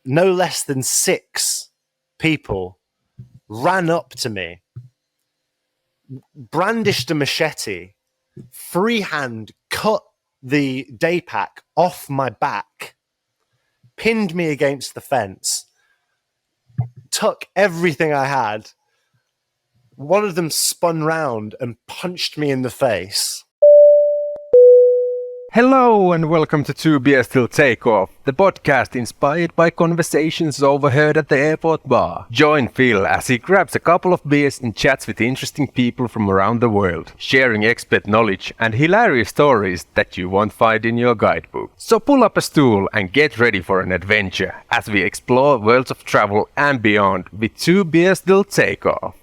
no less than 6 people ran up to me, brandished a machete, freehand cut the day pack off my back, pinned me against the fence, took everything I had. One of them spun round and punched me in the face. Hello and welcome to Two Beers Till Takeoff, the podcast inspired by conversations overheard at the airport bar. Join Phil as he grabs a couple of beers and chats with interesting people from around the world, sharing expert knowledge and hilarious stories that you won't find in your guidebook. So pull up a stool and get ready for an adventure as we explore worlds of travel and beyond with Two Beers Till Takeoff.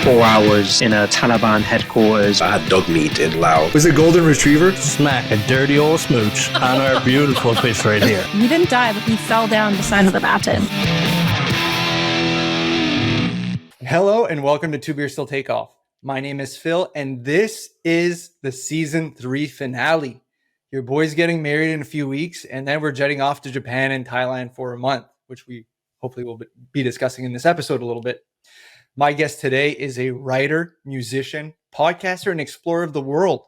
4 hours in a Taliban headquarters. I had dog meat in Laos. Was it golden retriever? Smack a dirty old smooch on our beautiful fish right here. He didn't die, but he fell down the side of the bathtub. Hello and welcome to Two Beers Till Takeoff. My name is Phil and this is the season 3 finale. Your boy's getting married in a few weeks and then we're jetting off to Japan and Thailand for a month, which we hopefully will be discussing in this episode a little bit. My guest today is a writer, musician, podcaster, and explorer of the world.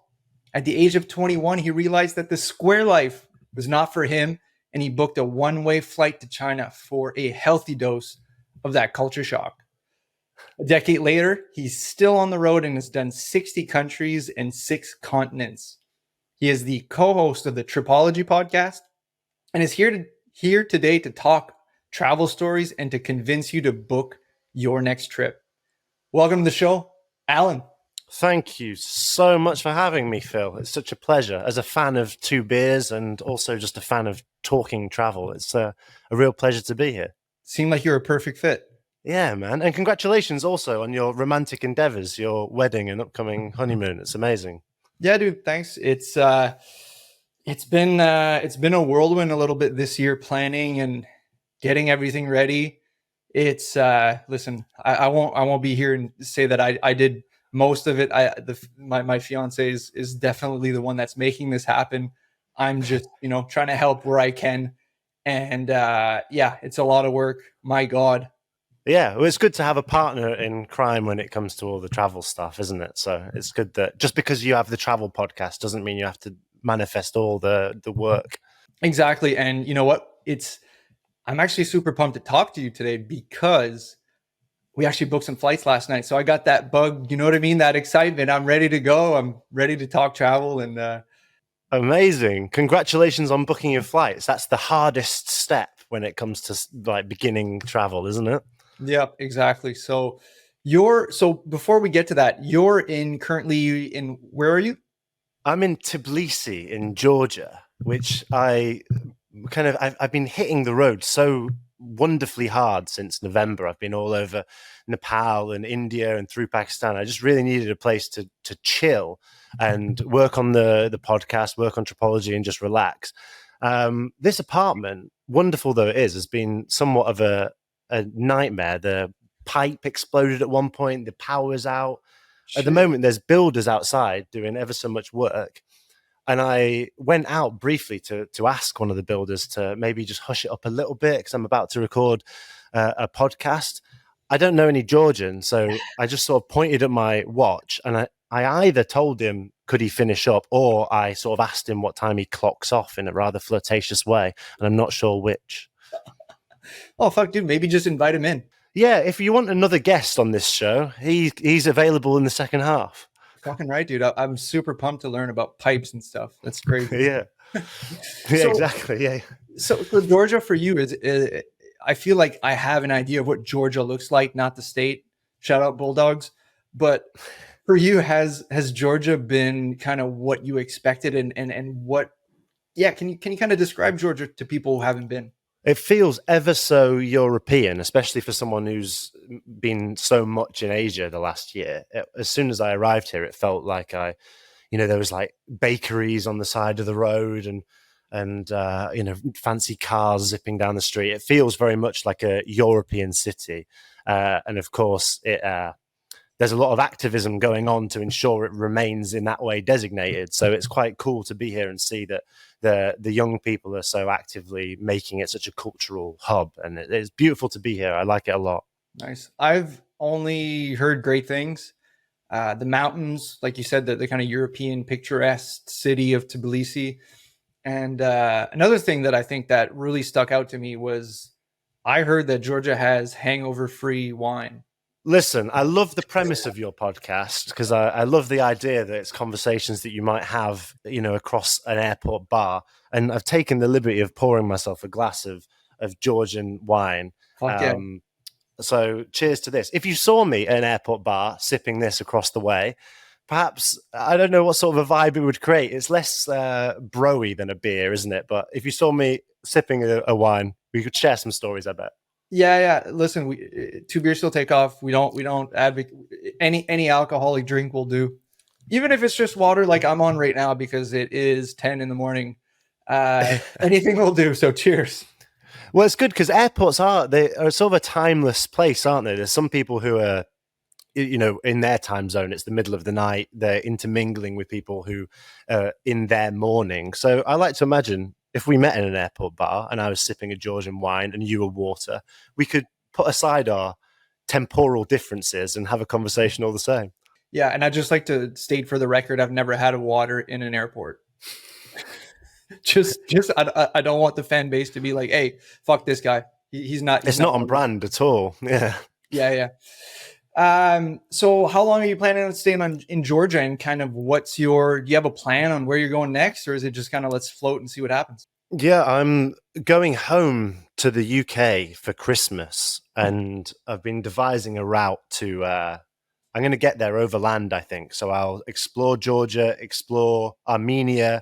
At the age of 21, he realized that the square life was not for him, and he booked a one-way flight to China for a healthy dose of that culture shock. A decade later, he's still on the road and has done 60 countries and 6 continents. He is the co-host of the Tripology podcast and is here today to talk travel stories and to convince you to book your next trip. Welcome to the show, Alun. Thank you so much for having me, Phil. It's such a pleasure. As a fan of Two Beers and also just a fan of talking travel, it's a real pleasure to be here. Seemed like you're a perfect fit. Yeah, man. And congratulations also on your romantic endeavors, your wedding and upcoming honeymoon. It's amazing. Yeah, dude, thanks. It's been a whirlwind a little bit this year, planning and getting everything ready. It's listen, I won't be here and say that I did most of it. My fiance is definitely the one that's making this happen. I'm just, trying to help where I can. And it's a lot of work. My God. Yeah, well, it's good to have a partner in crime when it comes to all the travel stuff, isn't it? So it's good that just because you have the travel podcast doesn't mean you have to manifest all the work. Exactly. And you know what? I'm actually super pumped to talk to you today because we actually booked some flights last night. So I got that bug, you know what I mean? That excitement. I'm ready to go. I'm ready to talk travel and amazing. Congratulations on booking your flights. That's the hardest step when it comes to beginning travel, isn't it? Yep, exactly. So before we get to that, you're currently in where are you? I'm in Tbilisi in Georgia, which I've been hitting the road so wonderfully hard since November. I've been all over Nepal and India and through Pakistan. I just really needed a place to chill and work on the podcast, work on Tripology and just relax. This apartment, wonderful though it is, has been somewhat of a nightmare. The pipe exploded at one point, the power's out. At the moment, there's builders outside doing ever so much work. And I went out briefly to ask one of the builders to maybe just hush it up a little bit because I'm about to record a podcast. I don't know any Georgian, so I just sort of pointed at my watch and I either told him, could he finish up, or I sort of asked him what time he clocks off in a rather flirtatious way. And I'm not sure which. Oh, fuck, dude, maybe just invite him in. Yeah, if you want another guest on this show, he's available in the second half. Fucking right, dude. I'm super pumped to learn about pipes and stuff. That's great. Yeah. Exactly. Yeah. So Georgia for you is I feel like I have an idea of what Georgia looks like, not the state. Shout out Bulldogs. But for you, has Georgia been kind of what you expected and what? Yeah, can you kind of describe Georgia to people who haven't been? It feels ever so European, especially for someone who's been so much in Asia the last year. As soon as I arrived here, it felt like there was like bakeries on the side of the road and fancy cars zipping down the street. It feels very much like a European city. And of course, there's a lot of activism going on to ensure it remains in that way designated. So it's quite cool to be here and see that the young people are so actively making it such a cultural hub, and it's beautiful to be here. I like it a lot. Nice. I've only heard great things. The mountains, like you said, the kind of European picturesque city of Tbilisi. And another thing that I think that really stuck out to me was I heard that Georgia has hangover-free wine. Listen, I love the premise of your podcast because I love the idea that it's conversations that you might have, across an airport bar. And I've taken the liberty of pouring myself a glass of Georgian wine. Fuck yeah. So cheers to this. If you saw me at an airport bar sipping this across the way, perhaps, I don't know what sort of a vibe it would create. It's less broy than a beer, isn't it? But if you saw me sipping a wine, we could share some stories, I bet. Yeah. Listen, we 2 beers still take off. We don't advocate any alcoholic drink will do, even if it's just water, like I'm on right now because it is 10 in the morning. Anything will do. So cheers. Well, it's good because airports are sort of a timeless place, aren't they? There's some people who are, in their time zone, it's the middle of the night. They're intermingling with people who are in their morning. So I like to imagine if we met in an airport bar and I was sipping a Georgian wine and you were water, we could put aside our temporal differences and have a conversation all the same. Yeah, and I'd just like to state for the record, I've never had a water in an airport. just I don't want the fan base to be like, hey, fuck this guy. He's not. It's not on brand at all. Yeah. Yeah. So how long are you planning on staying in Georgia, and kind of do you have a plan on where you're going next, or is it just kind of let's float and see what happens? Yeah, I'm going home to the UK for Christmas, and I've been devising a route to, I'm going to get there overland, I think. So I'll explore Georgia, explore Armenia,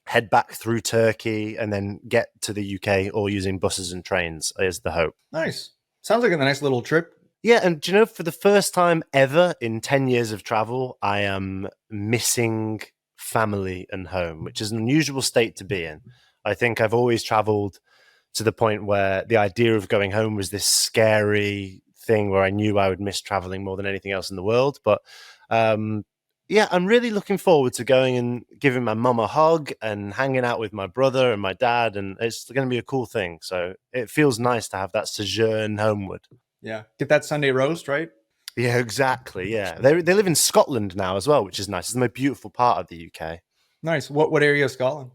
head back through Turkey, and then get to the UK all using buses and trains is the hope. Nice. Sounds like a nice little trip. Yeah, and do you know, for the first time ever in 10 years of travel, I am missing family and home, which is an unusual state to be in. I think I've always traveled to the point where the idea of going home was this scary thing where I knew I would miss traveling more than anything else in the world. But yeah, I'm really looking forward to going and giving my mum a hug and hanging out with my brother and my dad, and it's going to be a cool thing. So it feels nice to have that sojourn homeward. Yeah. Get that Sunday roast, right? Yeah, exactly. Yeah. They live in Scotland now as well, which is nice. It's the most beautiful part of the UK. Nice. What area of Scotland?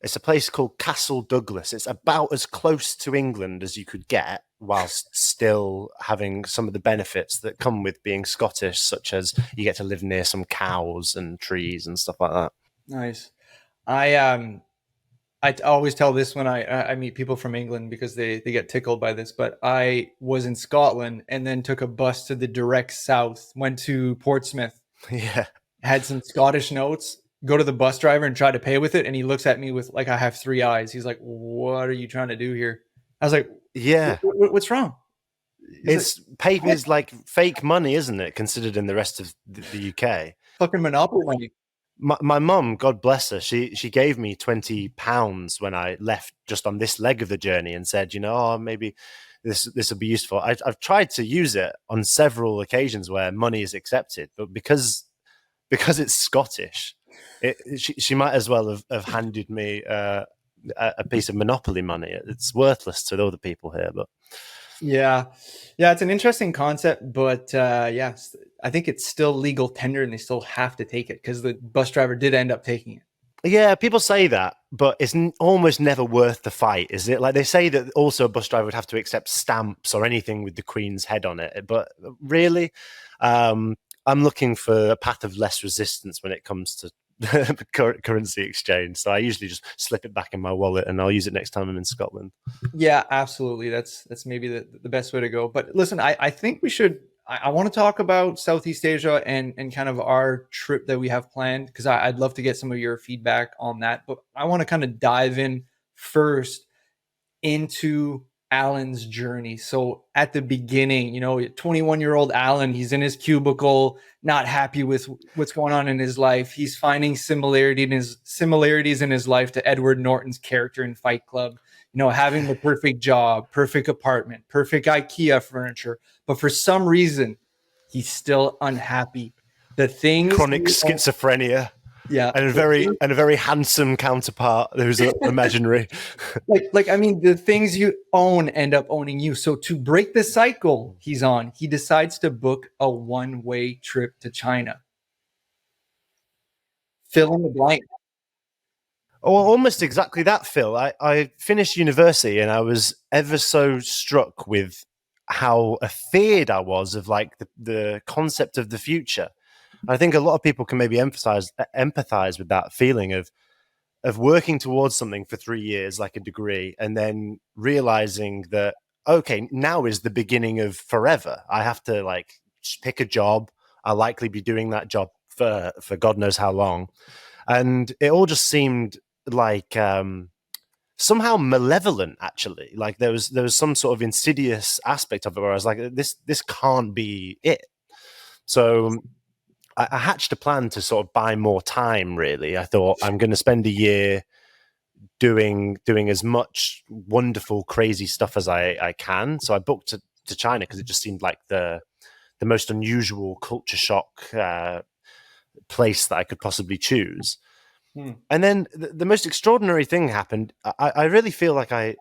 It's a place called Castle Douglas. It's about as close to England as you could get whilst still having some of the benefits that come with being Scottish, such as you get to live near some cows and trees and stuff like that. Nice. I always tell this when I meet people from England because they get tickled by this, but I was in Scotland and then took a bus to the direct south, went to Portsmouth, Yeah. had some Scottish notes, go to the bus driver and try to pay with it. And he looks at me with like, I have 3 eyes. He's like, what are you trying to do here? I was like, Yeah. What's wrong? It's paper is like fake money, isn't it? Considered in the rest of the UK. Fucking Monopoly money. My mum, God bless her, she gave me £20 when I left just on this leg of the journey and said, maybe this will be useful. I've tried to use it on several occasions where money is accepted, but because it's Scottish, she might as well have handed me a piece of Monopoly money. It's worthless to other people here, but yeah, it's an interesting concept, but yes, I think it's still legal tender and they still have to take it because the bus driver did end up taking it. Yeah, people say that, but it's almost never worth the fight, is it? Like they say that also a bus driver would have to accept stamps or anything with the Queen's head on it. But really, I'm looking for a path of less resistance when it comes to currency exchange. So I usually just slip it back in my wallet and I'll use it next time I'm in Scotland. Yeah, absolutely. That's maybe the best way to go. But listen, I think we should, I want to talk about Southeast Asia and kind of our trip that we have planned, because I'd love to get some of your feedback on that. But I want to kind of dive in first into Alun's journey. So at the beginning, 21-year-old Alun, he's in his cubicle, not happy with what's going on in his life. He's finding similarities in his life to Edward Norton's character in Fight Club. Having the perfect job, perfect apartment, perfect IKEA furniture. But for some reason, He's still unhappy. The things Chronic you own- schizophrenia. yeah, And a very handsome counterpart who's imaginary. like I mean, the things you own end up owning you. So to break the cycle he's on, he decides to book a one-way trip to China. Fill in the blank. Oh, almost exactly that, Phil. I finished university and I was ever so struck with how afeared I was of like the concept of the future. I think a lot of people can maybe empathize with that feeling of working towards something for 3 years, like a degree, and then realizing that, okay, now is the beginning of forever. I have to like pick a job. I'll likely be doing that job for God knows how long. And it all just seemed like somehow malevolent, actually. Like there was some sort of insidious aspect of it where I was like, this can't be it. So I hatched a plan to sort of buy more time, really. I thought I'm going to spend a year doing as much wonderful, crazy stuff as I can. So I booked to China because it just seemed like the most unusual culture shock place that I could possibly choose. And then the most extraordinary thing happened. I really feel like I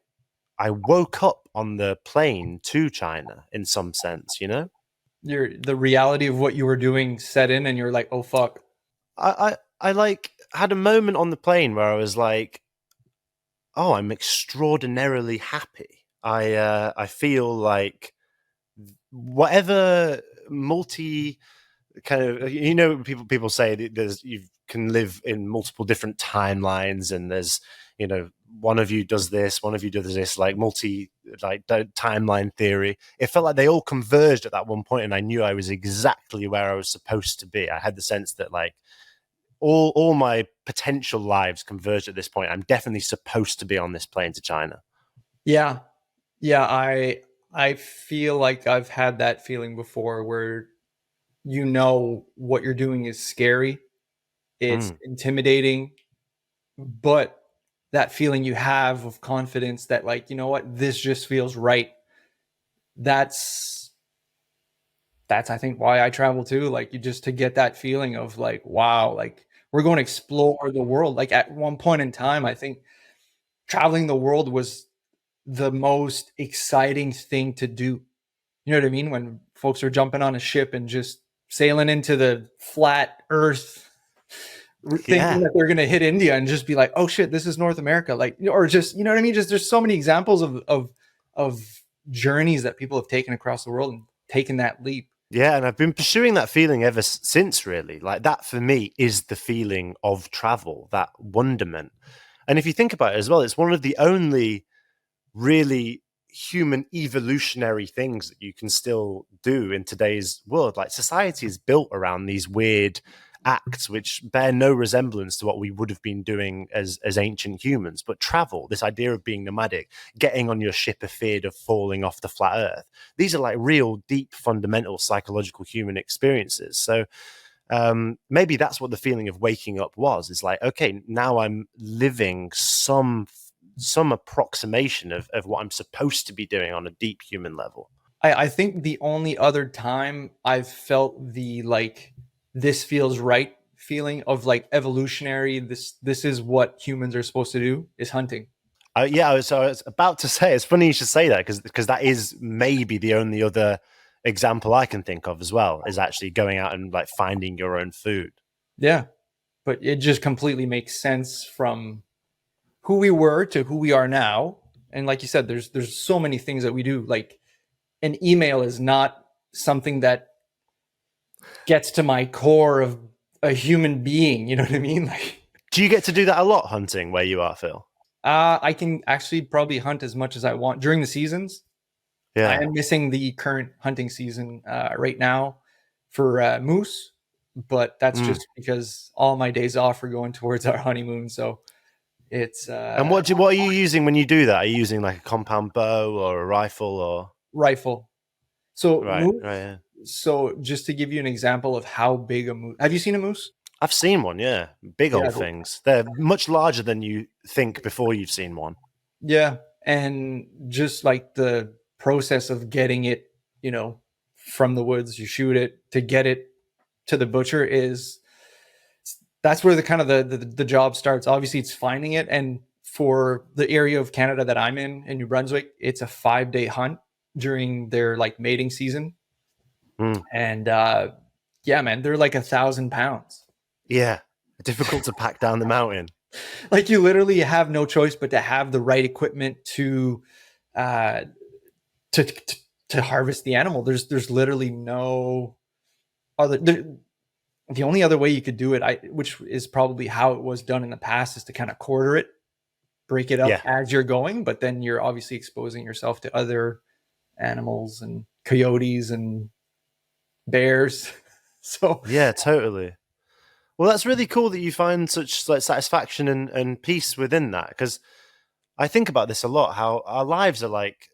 woke up on the plane to China in some sense, you know? The reality of what you were doing set in, and you're like, oh fuck. I like had a moment on the plane where I was like, oh, I'm extraordinarily happy. I feel like whatever multi kind of, you know, people say that there's you can live in multiple different timelines, and there's, you know, one of you does this, one of you does this, like multi like timeline theory. It felt like they all converged at that one point, and I knew I was exactly where I was supposed to be. I had the sense that like all my potential lives converged at this point. I'm definitely supposed to be on this plane to China. Yeah. Yeah, I feel like I've had that feeling before where you know what you're doing is scary. It's intimidating, but that feeling you have of confidence that like, you know what, this just feels right. That's I think why I travel too. Like you just to get that feeling of like, wow, like we're going to explore the world. Like at one point in time, I think traveling the world was the most exciting thing to do. You know what I mean? When folks are jumping on a ship and just sailing into the flat earth, thinking Yeah. that they're going to hit India and just be like, oh shit, this is North America. Like, or just, you know what I mean? Just there's so many examples of journeys that people have taken across the world and taken that leap. Yeah, and I've been pursuing that feeling ever since, really. Like that for me is the feeling of travel, that wonderment. And if you think about it as well, it's one of the only really human evolutionary things that you can still do in today's world. Like society is built around these weird acts which bear no resemblance to what we would have been doing as ancient humans. But travel, this idea of being nomadic, getting on your ship afeared of falling off the flat earth, these are like real deep fundamental psychological human experiences. So maybe that's what the feeling of waking up was. It's like, okay, now I'm living some approximation of what I'm supposed to be doing on a deep human level. I think the only other time I've felt the like this feels right feeling of like evolutionary, this is what humans are supposed to do is hunting. Yeah, so I was about to say, it's funny you should say that because that is maybe the only other example I can think of as well, is actually going out and like finding your own food. Yeah. But it just completely makes sense from who we were to who we are now. And like you said, there's so many things that we do. Like an email is not something that gets to my core of a human being. You know what I mean? Like, Do you get to do that a lot, hunting where you are, Phil? I can actually probably hunt as much as I want during the seasons. I Yeah. am missing the current hunting season right now for moose, but that's just because all my days off are going towards our honeymoon. So it's And what are you using when you do that? Are you using like a compound bow or a rifle or rifle. So right? moose. Yeah. So just to give you an example of how big a moose. Have you seen a moose? I've seen one, yeah. Big Yeah. old things. They're much larger than you think before you've seen one. Yeah, and just like the process of getting it, you know, from the woods, you shoot it to get it to the butcher that's where the kind of the job starts. Obviously it's finding it. And for the area of Canada that I'm in New Brunswick, it's a 5-day hunt during their like mating season. And yeah, man, they're like 1,000 pounds. Yeah. Difficult to pack down the mountain. Like you literally have no choice but to have the right equipment to harvest the animal. There's literally no other. The only other way you could do it, which is probably how it was done in the past, is to kind of quarter it, break it up as you're going. But then you're obviously exposing yourself to other animals and coyotes and bears. So yeah, totally. Well, that's really cool that you find such like satisfaction and peace within that, because I think about this a lot, how our lives are like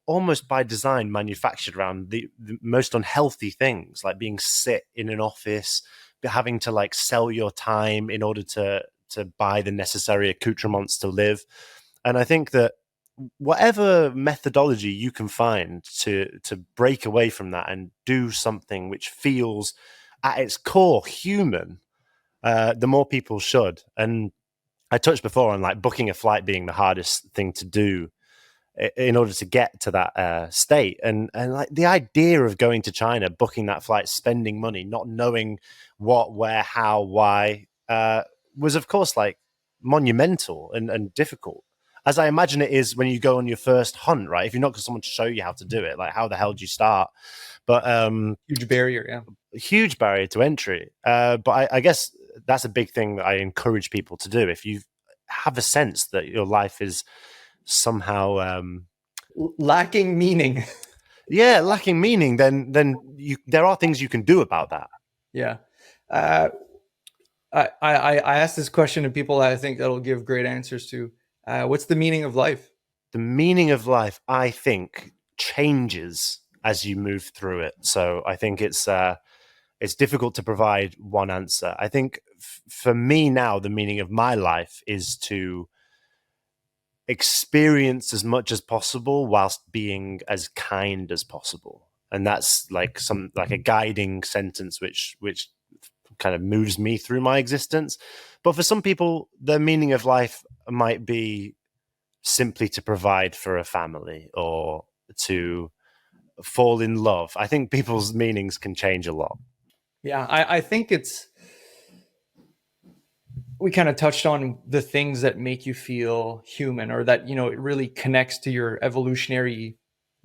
almost by design manufactured around the most unhealthy things, like being sit in an office, having to like sell your time in order to buy the necessary accoutrements to live. And I think that whatever methodology you can find to break away from that and do something which feels at its core human, the more people should. And I touched before on like booking a flight being the hardest thing to do in order to get to that state, and like the idea of going to China, booking that flight, spending money, not knowing what, where, how, why, was of course like monumental and difficult, as I imagine it is when you go on your first hunt, right? If you're not got someone to show you how to do it, like how the hell do you start? But huge barrier, huge barrier to entry. But I guess that's a big thing that I encourage people to do. If you have a sense that your life is somehow lacking meaning, lacking meaning, then there are things you can do about that. I asked this question to people I think that'll give great answers to. What's the meaning of life? The meaning of life, I think, changes as you move through it. So I think it's difficult to provide one answer. I think for me now, the meaning of my life is to experience as much as possible whilst being as kind as possible. And that's like a guiding sentence which kind of moves me through my existence. But for some people, the meaning of life might be simply to provide for a family or to fall in love. I think people's meanings can change a lot. Yeah, I think we kind of touched on the things that make you feel human, or that, it really connects to your evolutionary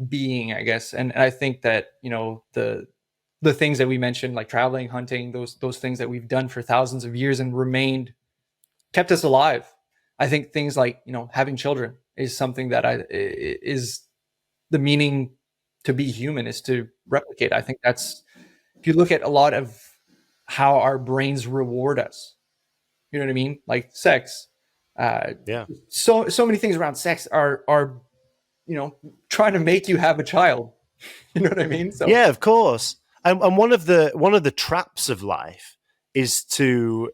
being, I guess. And I think that, the things that we mentioned, like traveling, hunting, those things that we've done for thousands of years and kept us alive. I think things like, having children is something that is the meaning to be human, is to replicate. I think that's, if you look at a lot of how our brains reward us, you know what I mean? Like sex. So many things around sex are trying to make you have a child. You know what I mean? So yeah, of course. And one of the traps of life is to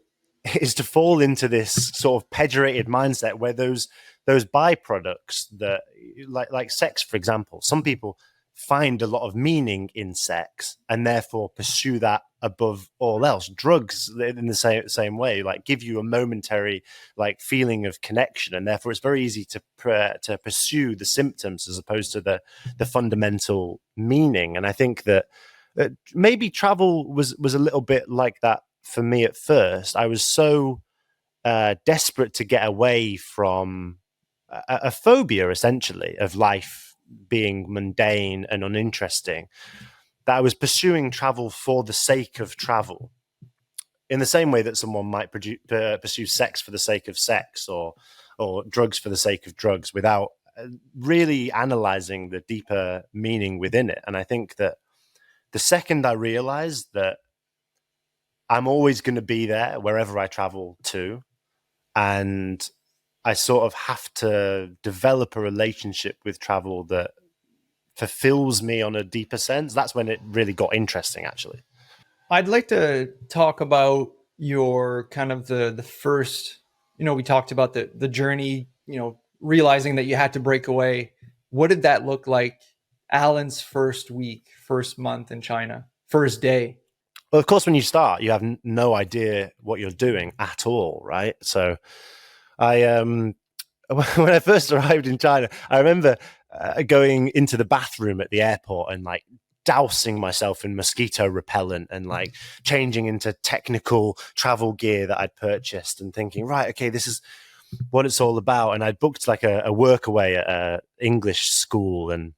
fall into this sort of pejorated mindset where those byproducts that like sex, for example, some people find a lot of meaning in sex and therefore pursue that above all else. Drugs, in the same way, like give you a momentary like feeling of connection, and therefore it's very easy to pursue the symptoms as opposed to the fundamental meaning. And I think that maybe travel was a little bit like that for me at first. I was so desperate to get away from a phobia, essentially, of life being mundane and uninteresting, that I was pursuing travel for the sake of travel, in the same way that someone might pursue sex for the sake of sex, or drugs for the sake of drugs, without really analyzing the deeper meaning within it. And I think that the second I realized that I'm always going to be there wherever I travel to, and I sort of have to develop a relationship with travel that fulfills me on a deeper sense, that's when it really got interesting, actually. I'd like to talk about your kind of the first, we talked about the journey, realizing that you had to break away. What did that look like Alun's first week, first month in China, first day? Well, of course, when you start, you have no idea what you're doing at all, right? So I when I first arrived in China, I remember going into the bathroom at the airport and like dousing myself in mosquito repellent and like changing into technical travel gear that I'd purchased and thinking, right, okay, this is what it's all about. And I'd booked like a workaway at an English school, and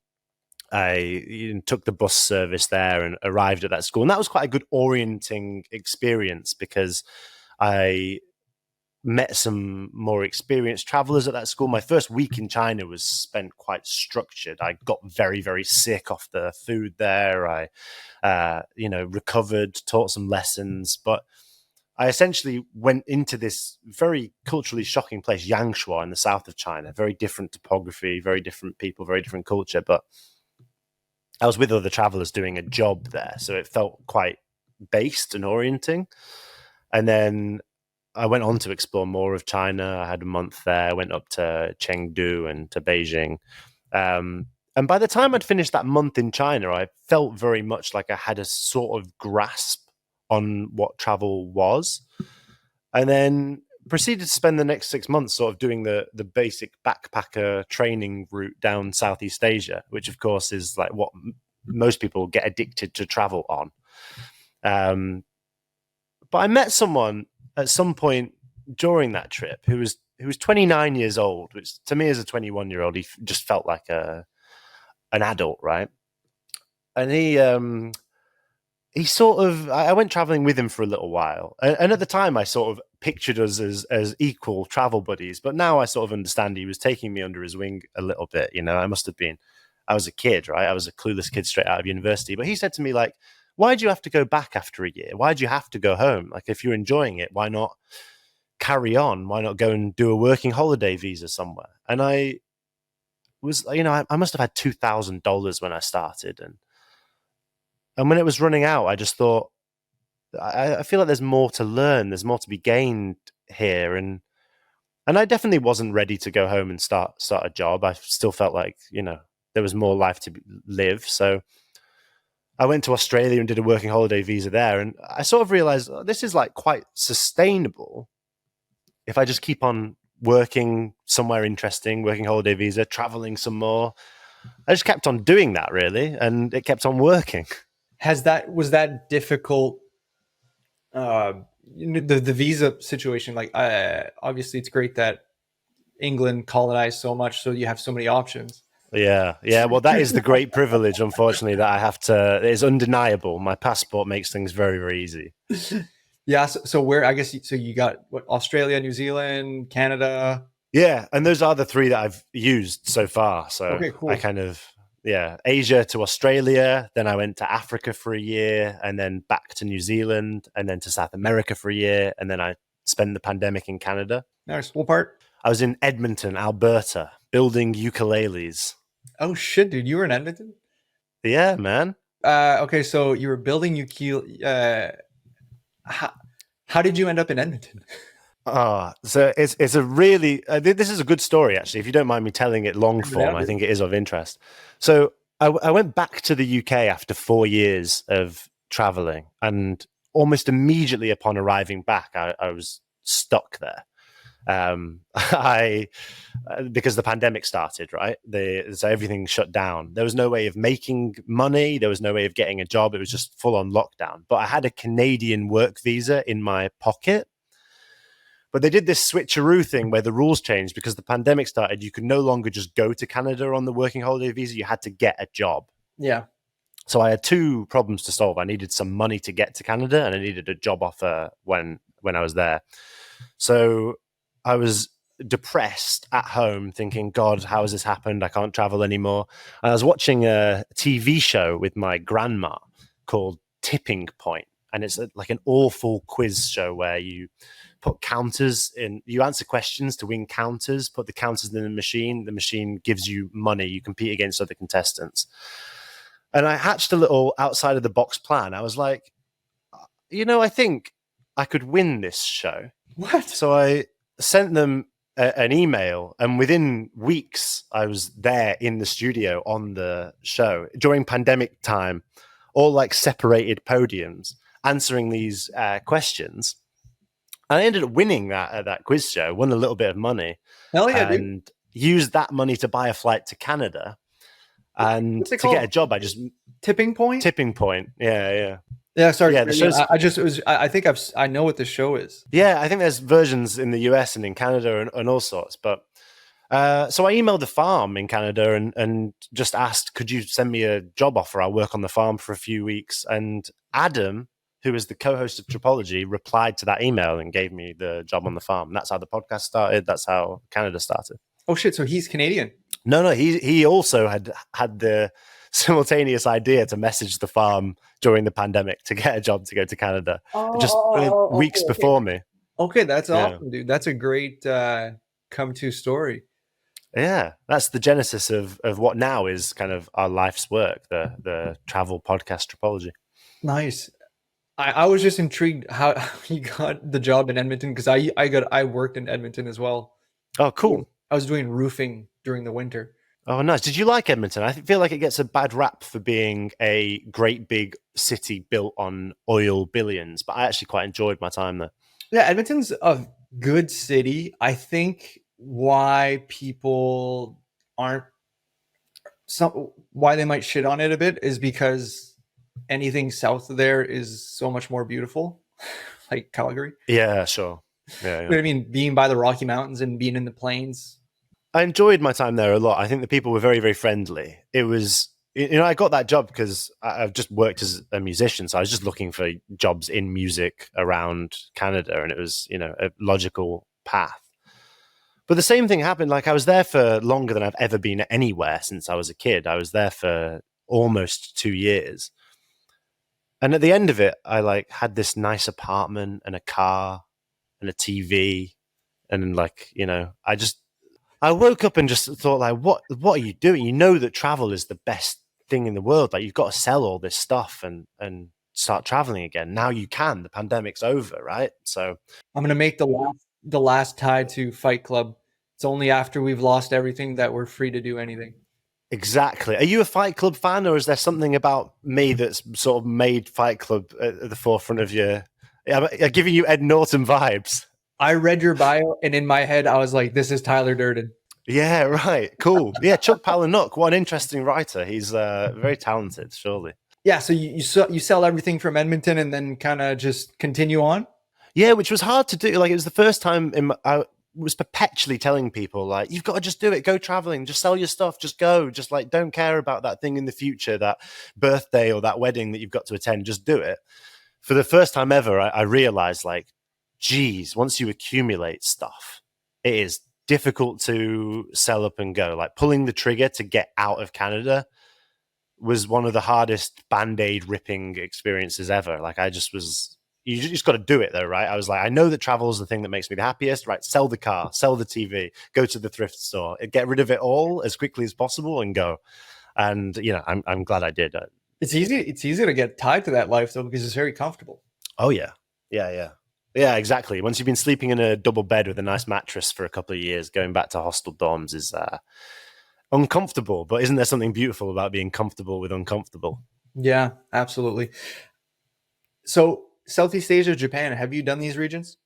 I took the bus service there and arrived at that school. And that was quite a good orienting experience because I met some more experienced travelers at that school. My first week in China was spent quite structured. I got very, very sick off the food there. I, recovered, taught some lessons, but I essentially went into this very culturally shocking place, Yangshuo, in the south of China. Very different topography, very different people, very different culture. But I was with other travelers doing a job there, so it felt quite based and orienting. And then I went on to explore more of China. I had a month there, went up to Chengdu and to Beijing. And by the time I'd finished that month in China, I felt very much like I had a sort of grasp on what travel was. And then proceeded to spend the next 6 months sort of doing the basic backpacker training route down Southeast Asia, which of course is like what most people get addicted to travel on. But I met someone at some point during that trip who was 29 years old, which to me as a 21-year-old, he just felt like an adult, right? And he sort of, I went traveling with him for a little while. And at the time I sort of pictured us as equal travel buddies, but now I sort of understand he was taking me under his wing a little bit. I was a kid, right? I was a clueless kid straight out of university. But he said to me, like, why'd you have to go back after a year? Why'd you have to go home? Like, if you're enjoying it, why not carry on? Why not go and do a working holiday visa somewhere? And I was, I must have had $2,000 when I started. And when it was running out, I just thought, I feel like there's more to learn. There's more to be gained here. And I definitely wasn't ready to go home and start a job. I still felt like, there was more life to live. So I went to Australia and did a working holiday visa there. And I sort of realized this is like quite sustainable if I just keep on working somewhere interesting, working holiday visa, traveling some more. I just kept on doing that, really. And it kept on working. Was that difficult? The visa situation, like obviously it's great that England colonized so much, so you have so many options. Yeah. Well, that is the great privilege, unfortunately, that I have to. It's undeniable. My passport makes things very, very easy. Yeah. So where, I guess, so you got what, Australia, New Zealand, Canada. Yeah, and those are the three that I've used so far. So okay, cool. I kind of, Asia to Australia, then I went to Africa for a year, and then back to New Zealand, and then to South America for a year, and then I spent the pandemic in Canada. Nice. What part? I was in Edmonton, Alberta, building ukuleles. Oh shit, dude! You were in Edmonton? Yeah, man. Okay, so you were building ukulele. How did you end up in Edmonton? So it's a really this is a good story, actually. If you don't mind me telling it long form, I think it is of interest. So I went back to the UK after 4 years of traveling, and almost immediately upon arriving back, I was stuck there. Because the pandemic started, right? So everything shut down. There was no way of making money. There was no way of getting a job. It was just full on lockdown. But I had a Canadian work visa in my pocket. But they did this switcheroo thing where the rules changed because the pandemic started. You could no longer just go to Canada on the working holiday visa. You had to get a job. Yeah. So I had two problems to solve. I needed some money to get to Canada, and I needed a job offer when I was there. So I was depressed at home thinking, God, how has this happened? I can't travel anymore. And I was watching a TV show with my grandma called Tipping Point. And it's like an awful quiz show where you put counters in, you answer questions to win counters, put the counters in the machine gives you money, you compete against other contestants. And I hatched a little outside of the box plan. I was like, I think I could win this show. What? So I sent them an email, and within weeks, I was there in the studio on the show during pandemic time, all like separated podiums, answering these questions. And I ended up winning that quiz show, won a little bit of money, Hell yeah, dude. and used that money to buy a flight to Canada. And What's to it get called? a job, I just Tipping Point. tipping point. Yeah. Yeah, sorry. Yeah, the show's- I think I know what the show is. Yeah, I think there's versions in the US and in Canada and all sorts. But so I emailed the farm in Canada and just asked, could you send me a job offer? I'll work on the farm for a few weeks. And Adam, who is the co-host of Tripology, replied to that email and gave me the job on the farm. And that's how the podcast started. That's how Canada started. Oh shit! So he's Canadian. No, he also had the simultaneous idea to message the farm during the pandemic to get a job to go to Canada weeks before me. Okay, that's Yeah. awesome, dude. That's a great come to story. Yeah, that's the genesis of what now is kind of our life's work, the travel podcast Tripology. Nice. I was just intrigued how you got the job in Edmonton, because I worked in Edmonton as well. Oh, cool. I was doing roofing during the winter. Oh, nice. Did you like Edmonton? I feel like it gets a bad rap for being a great big city built on oil billions, but I actually quite enjoyed my time there. Yeah, Edmonton's a good city. I think why people why they might shit on it a bit is because anything south of there is so much more beautiful, like Calgary. Yeah, sure. Yeah. You know what I mean? Being by the Rocky Mountains and being in the plains. I enjoyed my time there a lot. I think the people were very, very friendly. It was, I got that job because I've just worked as a musician. So I was just looking for jobs in music around Canada, and it was, a logical path. But the same thing happened. Like, I was there for longer than I've ever been anywhere since I was a kid. I was there for almost 2 years. And at the end of it, I had this nice apartment and a car and a TV. And I woke up and just thought, what are you doing? You know that travel is the best thing in the world. Like, you've got to sell all this stuff and start traveling again. Now you can. The pandemic's over, right? So I'm gonna make the last tie to Fight Club. It's only after we've lost everything that we're free to do anything. exactly. Are you a Fight Club fan, or is there something about me that's sort of made Fight Club at the forefront of your? I'm giving you Ed Norton vibes. I read your bio, and in my head, I was like, "This is Tyler Durden." Yeah, right. Cool. Yeah, Chuck Palahniuk. What an interesting writer. He's very talented, surely. Yeah. So you sell everything from Edmonton, and then kind of just continue on. Yeah, which was hard to do. Like, it was the first time I was perpetually telling people, you've got to just do it. Go traveling. Just sell your stuff. Just go. Just don't care about that thing in the future, that birthday or that wedding that you've got to attend. Just do it. For the first time ever, I realized, geez, once you accumulate stuff, it is difficult to sell up and go. Like, pulling the trigger to get out of Canada was one of the hardest Band-Aid ripping experiences ever. You just got to do it though, right? I was like, I know that travel is the thing that makes me the happiest, right? Sell the car, sell the TV, go to the thrift store, get rid of it all as quickly as possible and go. And, I'm glad I did. It's easy to get tied to that life though, because it's very comfortable. Oh yeah. Yeah, exactly. Once you've been sleeping in a double bed with a nice mattress for a couple of years, going back to hostel dorms is uncomfortable. But isn't there something beautiful about being comfortable with uncomfortable? Yeah, absolutely. So Southeast Asia, Japan, have you done these regions?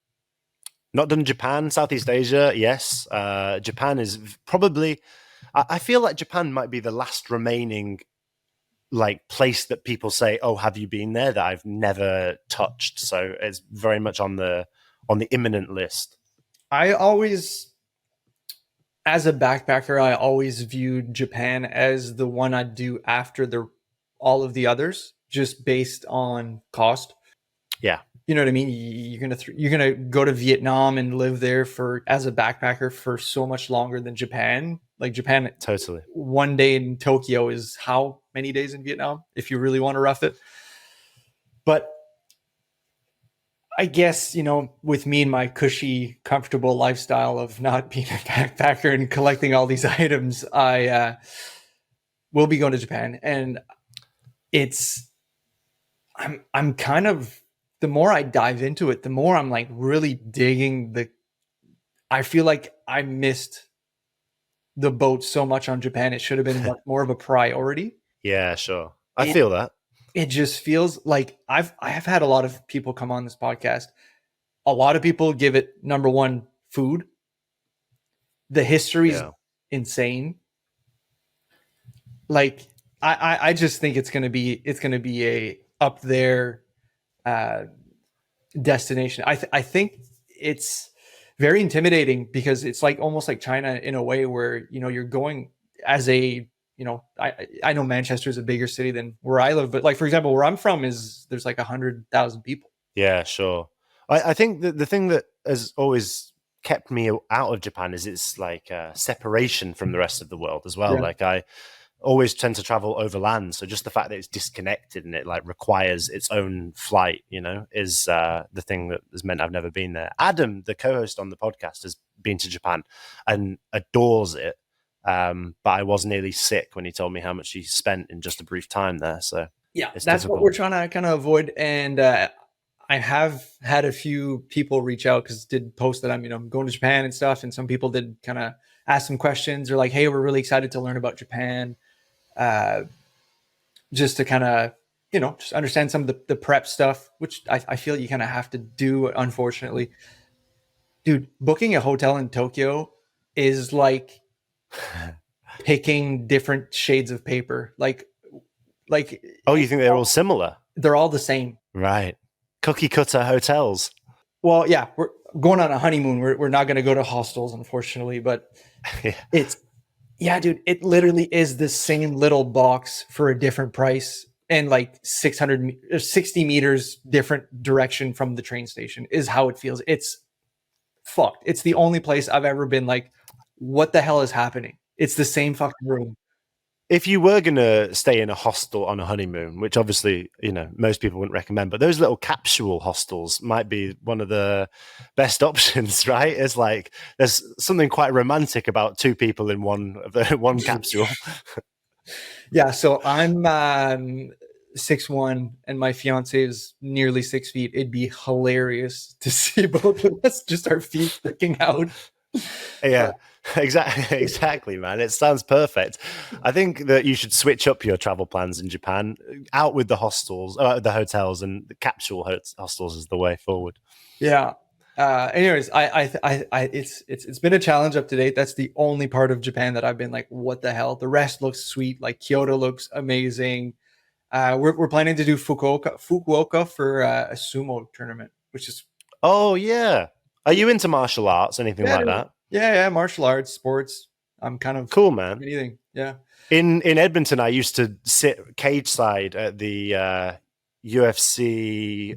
Not done Japan. Southeast Asia, yes. Japan is probably, I feel like Japan might be the last remaining place that people say, oh, have you been there, that I've never touched. So it's very much on the imminent list. I always, as a backpacker, I always viewed Japan as the one I'd do after all of the others, just based on cost. Yeah. You know what I mean? You're gonna go to Vietnam and live there as a backpacker for so much longer than Japan. Like, Japan, Totally. one day in Tokyo is how many days in Vietnam, if you really want to rough it. But I guess, with me and my cushy, comfortable lifestyle of not being a backpacker and collecting all these items, I will be going to Japan. And I'm kind of, the more I dive into it, the more I'm really digging I feel like I missed the boat so much on Japan. It should have been much more of a priority. Yeah, sure. I It, feel that. it just feels like I have had a lot of people come on this podcast. A lot of people give it number one, food. The history's Yeah. insane. Like I just think it's gonna be a up there destination. I think it's very intimidating because it's like almost like China in a way where you're going as a I know Manchester is a bigger city than where I live, but like for example, where I'm from there's like 100,000 people. Yeah, sure. I think that the thing that has always kept me out of Japan is its like separation from the rest of the world as well. Yeah. Like I always tend to travel overland, so just the fact that it's disconnected and it like requires its own flight, is the thing that has meant I've never been there. Adam, the co-host on the podcast, has been to Japan and adores it. But I was nearly sick when he told me how much he spent in just a brief time there. So Yeah, it's that's difficult. what we're trying to kind of avoid. And I have had a few people reach out because did post that I'm going to Japan and stuff, and some people did kind of ask some questions or like, hey, we're really excited to learn about Japan, just to kind of just understand some of the prep stuff, which I feel you kind of have to do, unfortunately. Dude, booking a hotel in Tokyo is like picking different shades of paper. Like Oh, you think they're all similar? they're all the same. Right. Cookie cutter hotels. Well, yeah, we're going on a honeymoon. We're not going to go to hostels, unfortunately, but Yeah. dude, it literally is the same little box for a different price and like 60 meters different direction from the train station is how it feels. It's fucked. It's the only place I've ever been like, what the hell is happening? It's the same fucking room. If you were going to stay in a hostel on a honeymoon, which obviously, most people wouldn't recommend, but those little capsule hostels might be one of the best options, right? It's like there's something quite romantic about two people in one capsule. Yeah, so I'm 6'1" and my fiance is nearly 6 feet. It'd be hilarious to see both of us just our feet sticking out. Yeah, exactly, man. It sounds perfect. I think that you should switch up your travel plans in Japan. Out with the hostels, the hotels, and the capsule hostels is the way forward. Yeah. Anyways, it's been a challenge up to date. That's the only part of Japan that I've been like, what the hell? The rest looks sweet. Like Kyoto looks amazing. We're planning to do Fukuoka for a sumo tournament, which is Oh yeah. Are you into martial arts, anything like that? Yeah, martial arts, sports. I'm kind of Cool, man. anything. Yeah. In Edmonton, I used to sit cage side at the UFC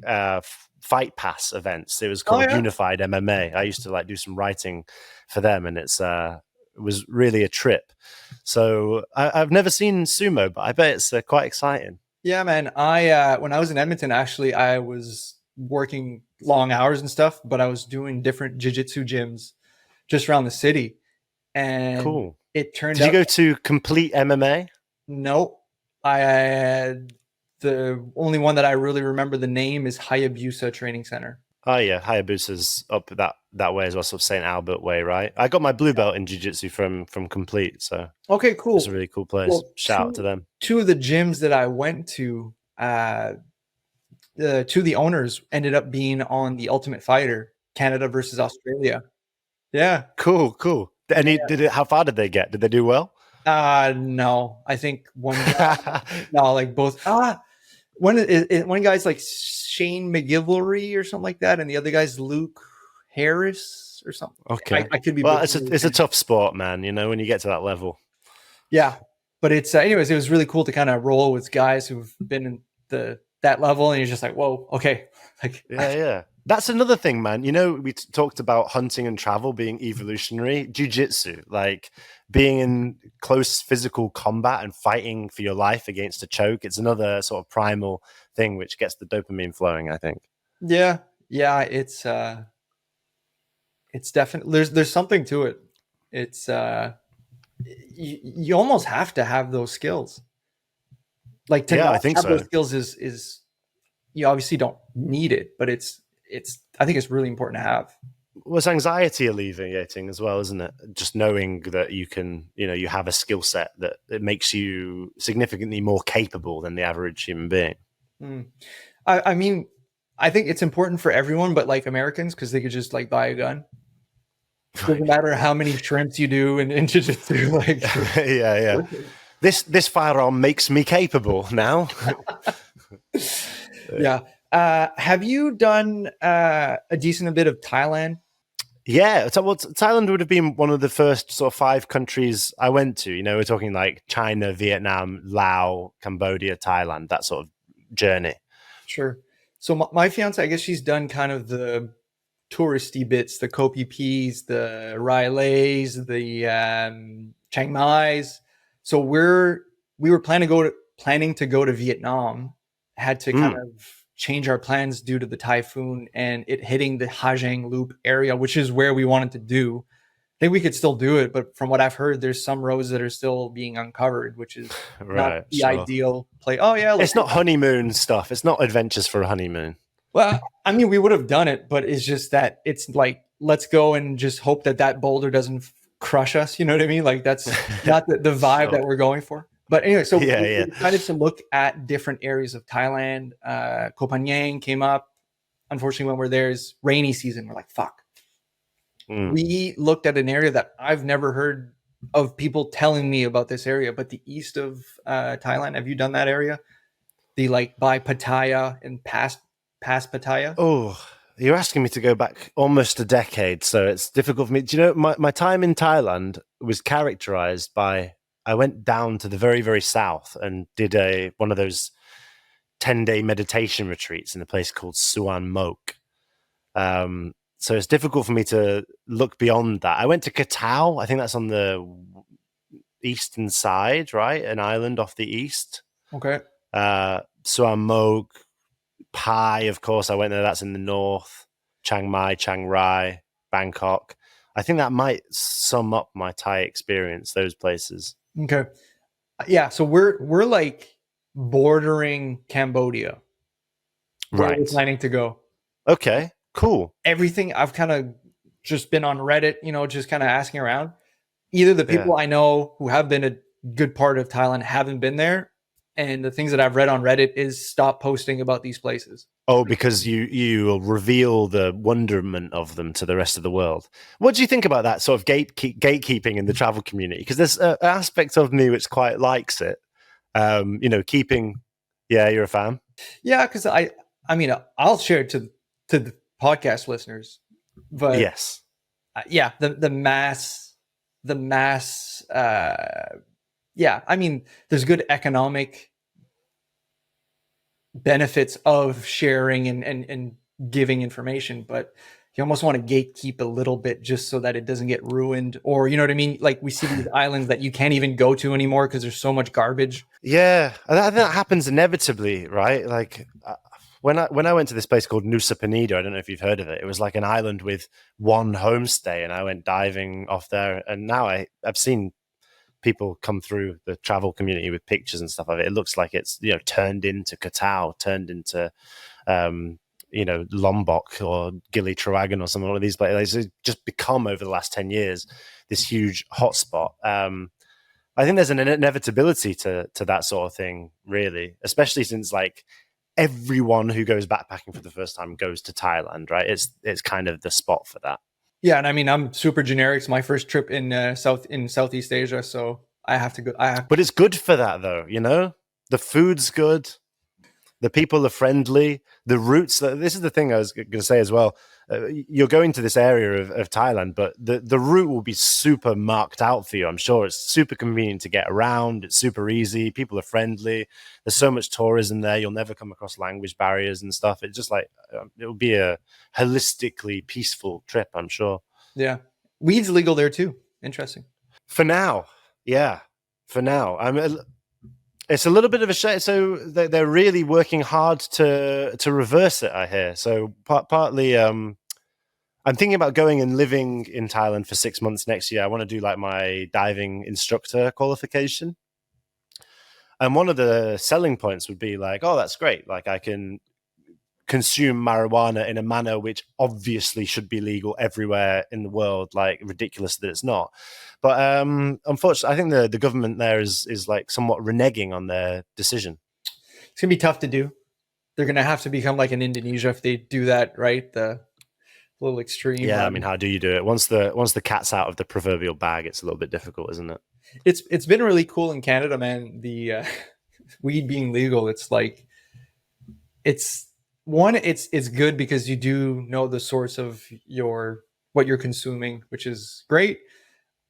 Fight Pass events. It was called Unified MMA. I used to like do some writing for them, and it was really a trip. So I've never seen sumo, but I bet it's quite exciting. Yeah, man. I when I was in Edmonton, actually, I was working long hours and stuff, but I was doing different jiu-jitsu gyms just around the city. And Cool. it turned Did out you go to Complete MMA? no. I had the only one that I really remember the name is Hayabusa Training Center. Oh yeah, Hayabusa's up that way as well, sort of St. Albert way, right? I got my blue belt in jiu-jitsu from Complete, so Okay, cool. it's a really cool place. Well, Shout out to them. Two of the gyms that I went to, two of the owners ended up being on The Ultimate Fighter, Canada versus Australia. Yeah. Cool. How far did they get? Did they do well? No, I think one guy, no, like both. One guy's like Shane McGilvory or something like that, and the other guy's Luke Harris or something. Okay. I could be. Well, it's a tough sport, man. When you get to that level. Yeah, but it's anyways. It was really cool to kind of roll with guys who've been in that level, and you're just like, whoa, okay, like yeah. That's another thing, man. We talked about hunting and travel being evolutionary. Jiu-jitsu, like being in close physical combat and fighting for your life against a choke. It's another sort of primal thing which gets the dopamine flowing, I think. Yeah, it's definitely there's something to it. It's you almost have to have those skills. Like to I think have so. those skills is you obviously don't need it, but it's I think it's really important to have. was anxiety alleviating as well, isn't it? Just knowing that you can, you have a skill set that it makes you significantly more capable than the average human being. Mm. I mean, I think it's important for everyone, but like Americans, because they could just like buy a gun. Doesn't matter how many shrimps you do in jiu-jitsu, like yeah. This firearm makes me capable now. Yeah. Have you done a decent bit of Thailand? Yeah, so Thailand would have been one of the first sort of 5 countries I went to. We're talking like China, Vietnam, Laos, Cambodia, Thailand, that sort of journey. Sure. So my fiance, I guess she's done kind of the touristy bits, the Koh Phi Phis, the Rai Lays, the Chiang Mai's. So we were planning to go to Vietnam, had to kind of change our plans due to the typhoon and it hitting the Ha Giang Loop area, which is where we wanted to do. I think we could still do it, but from what I've heard, there's some roads that are still being uncovered, which is not the ideal place. Oh yeah, it's not honeymoon stuff. It's not adventures for a honeymoon. Well, I mean, we would have done it, but it's just that it's like, let's go and just hope that boulder doesn't crush us. You know what I mean? Like that's not the vibe that we're going for. But anyway, so we decided to look at different areas of Thailand. Koh Phangan came up. Unfortunately, when we're there is rainy season. We're like, fuck. We looked at an area that I've never heard of people telling me about this area, but the east of Thailand. Have you done that area? The like by Pattaya and past Pattaya? Oh, you're asking me to go back almost a decade, so it's difficult for me. Do you know, my time in Thailand was characterized by, I went down to the very, very south and did one of those 10-day meditation retreats in a place called Suan Mok. So it's difficult for me to look beyond that. I went to Koh Tao. I think that's on the eastern side, right? An island off the east. Okay. Suan Mok, Pai, of course, I went there. That's in the north. Chiang Mai, Chiang Rai, Bangkok. I think that might sum up my Thai experience, those places. Okay. Yeah, so we're like bordering Cambodia. Right. We're planning to go. Okay, cool. Everything I've kind of just been on Reddit, just kind of asking around. Either the people I know who have been a good part of Thailand haven't been there, and the things that I've read on Reddit is stop posting about these places. Oh, because you will reveal the wonderment of them to the rest of the world. What do you think about that sort of gatekeeping in the travel community? Because there's an aspect of me which quite likes it. Keeping. Yeah, you're a fan. Yeah, because I mean, I'll share it to the podcast listeners, but yes, the mass. I mean, there's good economic benefits of sharing and giving information, but you almost want to gatekeep a little bit just so that it doesn't get ruined, or you know what I mean? Like we see these islands that you can't even go to anymore because there's so much garbage. Yeah, I think that happens inevitably, right? Like when I went to this place called Nusa Penida, I don't know if you've heard of it. It was like an island with one homestay, and I went diving off there, and now I've seen people come through the travel community with pictures and stuff of it. It looks like it's turned into Koh Tao, turned into Lombok or Gili Trawangan or something like these places. It's just become over the last 10 years this huge hotspot. I think there's an inevitability to that sort of thing, really, especially since like everyone who goes backpacking for the first time goes to Thailand, right? It's kind of the spot for that. Yeah, and I mean, I'm super generic. It's my first trip in Southeast Asia, so I have to go. But it's good for that, though. The food's good, the people are friendly, the routes. This is the thing I was going to say as well. You're going to this area of Thailand, but the route will be super marked out for you. I'm sure it's super convenient to get around. It's super easy. People are friendly. There's so much tourism there. You'll never come across language barriers and stuff. It's just like it will be a holistically peaceful trip, I'm sure. Yeah. Weed's legal there too. Interesting. For now. Yeah. For now. It's a little bit of a shame. So they're really working hard to reverse it, I hear. So partly, I'm thinking about going and living in Thailand for 6 months next year. I want to do like my diving instructor qualification. And one of the selling points would be like, oh, that's great. Like I can consume marijuana in a manner which obviously should be legal everywhere in the world. Like, ridiculous that it's not. But unfortunately, I think the government there is like somewhat reneging on their decision. It's gonna be tough to do. They're gonna have to become like an Indonesia if they do that, right? The little extreme. Yeah, I mean, how do you do it? Once the cat's out of the proverbial bag, it's a little bit difficult, isn't it? It's been really cool in Canada, man. The weed being legal, it's like it's good because you do know the source of what you're consuming, which is great.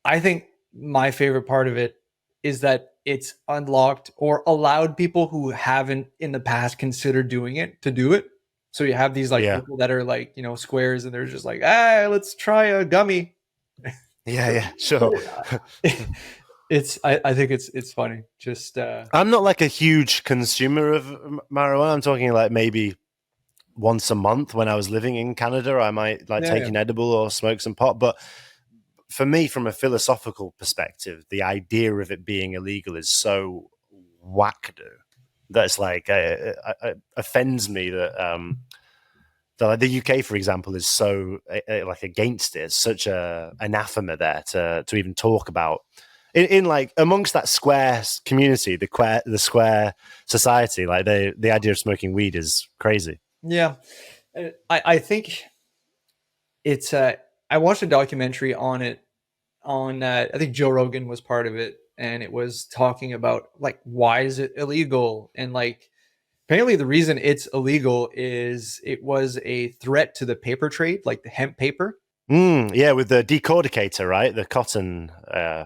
I think my favorite part of it is that it's unlocked or allowed people who haven't in the past considered doing it to do it. So you have these like people that are like, squares, and they're just like, let's try a gummy. Yeah, sure. I think it's funny. Just I'm not like a huge consumer of marijuana. I'm talking like maybe once a month. When I was living in Canada, I might take an edible or smoke some pot. But for me, from a philosophical perspective, the idea of it being illegal is so wackadoo that it's like it offends me that the UK, for example, is so like against it. It's such a anathema there to even talk about. In like amongst that square community, the square society, like the idea of smoking weed is crazy. Yeah, I think it's. I watched a documentary on it. I think Joe Rogan was part of it, and it was talking about like why is it illegal, and like apparently the reason it's illegal is it was a threat to the paper trade, like the hemp paper. Yeah, with the decorticator, right? The cotton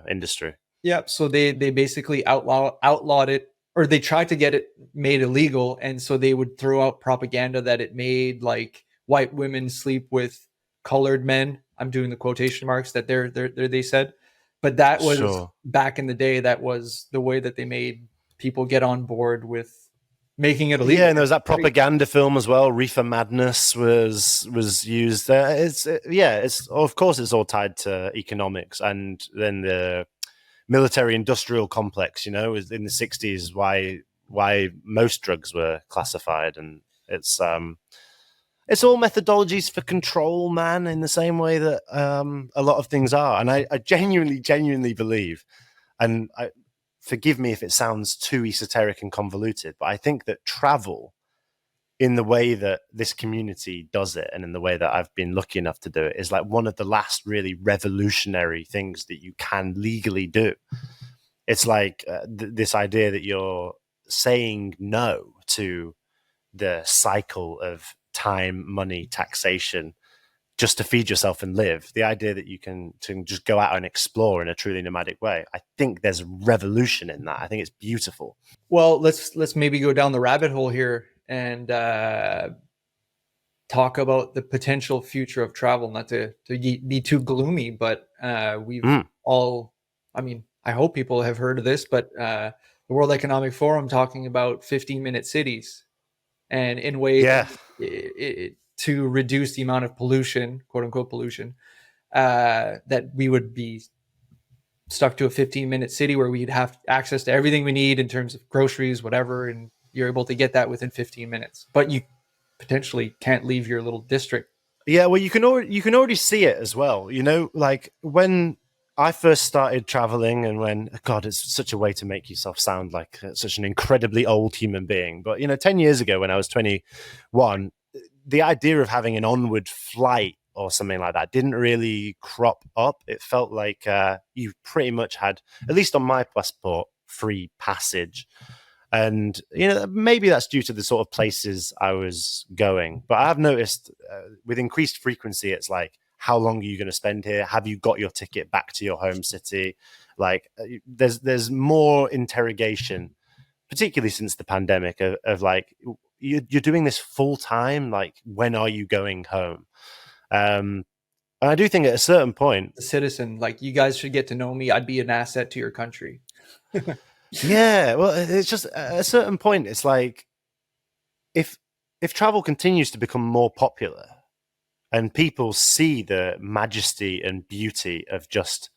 industry. Yeah, so they basically outlawed it, or they tried to get it made illegal, and so they would throw out propaganda that it made like white women sleep with colored men. I'm doing the quotation marks that they said, but that was back in the day. That was the way that they made people get on board with making it illegal. Yeah, and there was that propaganda film as well. Reefer Madness was used. It's of course it's all tied to economics, and then the military-industrial complex. In the 60s, why most drugs were classified, and it's all methodologies for control, man. In the same way that a lot of things are, and I genuinely believe, and forgive me if it sounds too esoteric and convoluted, but I think that travel, in the way that this community does it, and in the way that I've been lucky enough to do it, is like one of the last really revolutionary things that you can legally do. It's like this idea that you're saying no to the cycle of time, money, taxation, just to feed yourself and live. The idea that you can just go out and explore in a truly nomadic way. I think there's a revolution in that. I think it's beautiful. Well, let's maybe go down the rabbit hole here and talk about the potential future of travel. Not to be too gloomy, but we've all, I mean, I hope people have heard of this, but the World Economic Forum talking about 15-minute cities, and in ways to reduce the amount of pollution, quote unquote pollution, that we would be stuck to a 15-minute city where we'd have access to everything we need in terms of groceries, whatever, and you're able to get that within 15 minutes. But you potentially can't leave your little district. Yeah, well, you can already see it as well. Like when I first started traveling, and when, God, it's such a way to make yourself sound like such an incredibly old human being. But 10 years ago, when I was 21, the idea of having an onward flight or something like that didn't really crop up. It felt like you pretty much had, at least on my passport, free passage. And, maybe that's due to the sort of places I was going. But I've noticed with increased frequency, it's like, how long are you going to spend here? Have you got your ticket back to your home city? Like, there's more interrogation, particularly since the pandemic, of like, you're doing this full time. Like, when are you going home? And I do think at a certain point, a citizen, like, you guys should get to know me. I'd be an asset to your country. Yeah, well, it's just at a certain point, it's like, if travel continues to become more popular and people see the majesty and beauty of just,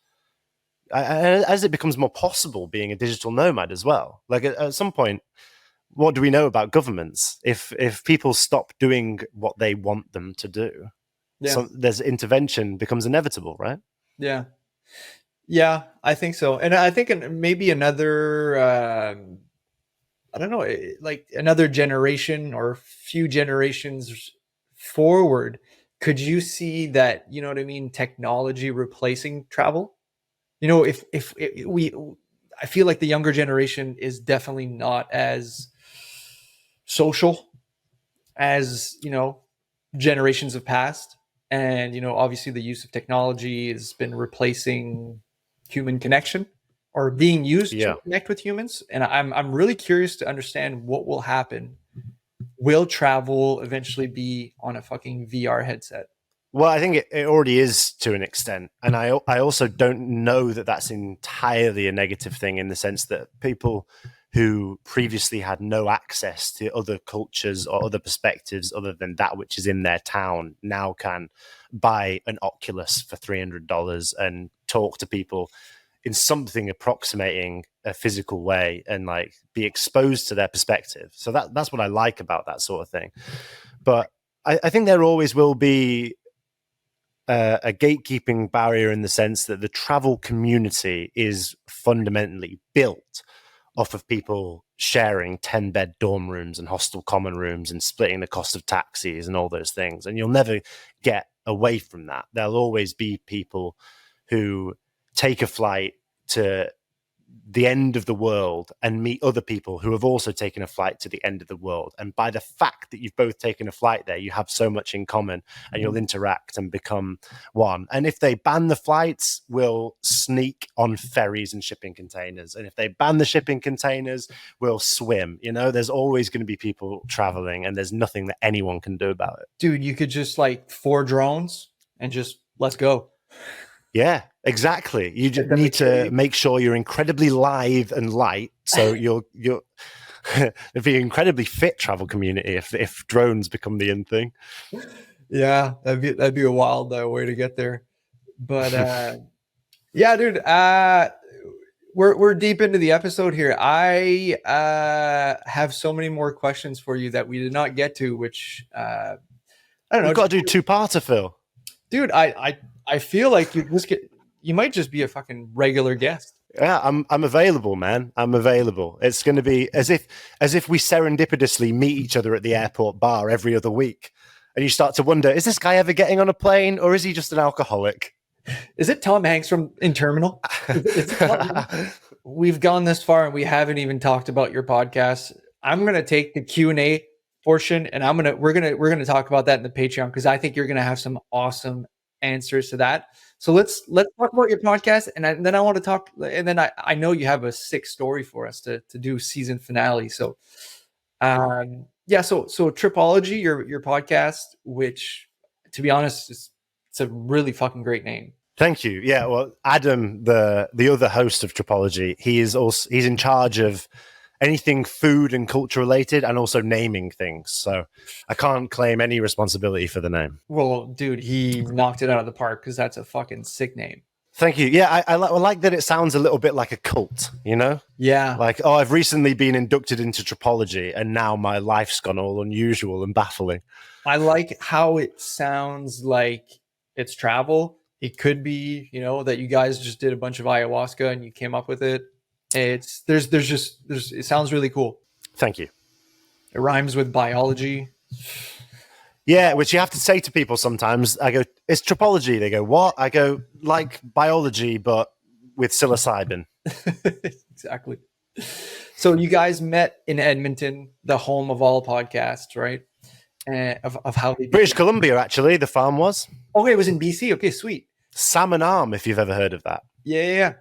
as it becomes more possible being a digital nomad as well, like at some point, what do we know about governments? If people stop doing what they want them to do, there's intervention becomes inevitable, right? Yeah. Yeah, I think so. And I think maybe another, I don't know, like another generation or few generations forward, could you see that, you know what I mean, technology replacing travel? You know, if we, I feel like the younger generation is definitely not as social as, you know, generations have passed. And, you know, obviously the use of technology has been replacing human connection or being used to Yeah. connect with humans. And I'm really curious to understand what will happen. Will travel eventually be on a fucking VR headset? Well, I think it already is to an extent. And I also don't know that that's entirely a negative thing, in the sense that people who previously had no access to other cultures or other perspectives other than that which is in their town now can buy an Oculus for $300 and talk to people in something approximating a physical way and like be exposed to their perspective. So that's what I like about that sort of thing. But I think there always will be a gatekeeping barrier, in the sense that the travel community is fundamentally built off of people sharing 10-bed dorm rooms and hostel common rooms and splitting the cost of taxis and all those things. And you'll never get away from that. There'll always be people who take a flight to the end of the world and meet other people who have also taken a flight to the end of the world. And by the fact that you've both taken a flight there, you have so much in common and you'll interact and become one. And if they ban the flights, we'll sneak on ferries and shipping containers. And if they ban the shipping containers, we'll swim. You know, there's always going to be people traveling, and there's nothing that anyone can do about it. Dude, you could just like 4 drones and just let's go. Yeah, exactly. You just need to make sure you're incredibly lithe and light, so you're it'd be an incredibly fit travel community if drones become the in thing. Yeah, that'd be a wild way to get there. But yeah, dude, we're deep into the episode here. I have so many more questions for you that we did not get to, which I don't know. We've got to do 2-parter, Phil. Dude, I feel like you might just be a fucking regular guest. Yeah, I'm available, man. I'm available. It's going to be as if we serendipitously meet each other at the airport bar every other week, and you start to wonder: is this guy ever getting on a plane, or is he just an alcoholic? Is it Tom Hanks from In Terminal? We've gone this far and we haven't even talked about your podcast. I'm gonna take the Q&A portion, and we're gonna talk about that in the Patreon, because I think you're gonna have some awesome answers to that. So let's talk about your podcast, and then I want to talk, and then I know you have a sick story for us to do season finale. So yeah, so Tripology, your podcast, which, to be honest, it's a really fucking great name. Thank you. Yeah, well, Adam, the other host of Tripology, he's in charge of anything food and culture related, and also naming things. So I can't claim any responsibility for the name. Well, dude, he knocked it out of the park, because that's a fucking sick name. Thank you. Yeah, I like that it sounds a little bit like a cult, you know? Yeah. Like, oh, I've recently been inducted into Tripology, and now my life's gone all unusual and baffling. I like how it sounds like it's travel. It could be, you know, that you guys just did a bunch of ayahuasca and you came up with it. It sounds really cool. Thank you. It rhymes with biology. Yeah, which you have to say to people sometimes. I go, it's Tripology. They go, what? I go, like biology, but with psilocybin. Exactly. So you guys met in Edmonton, the home of all podcasts, right? Of how they British Columbia, actually, the farm was. Okay, it was in BC. Okay, sweet. Salmon Arm, if you've ever heard of that. Yeah.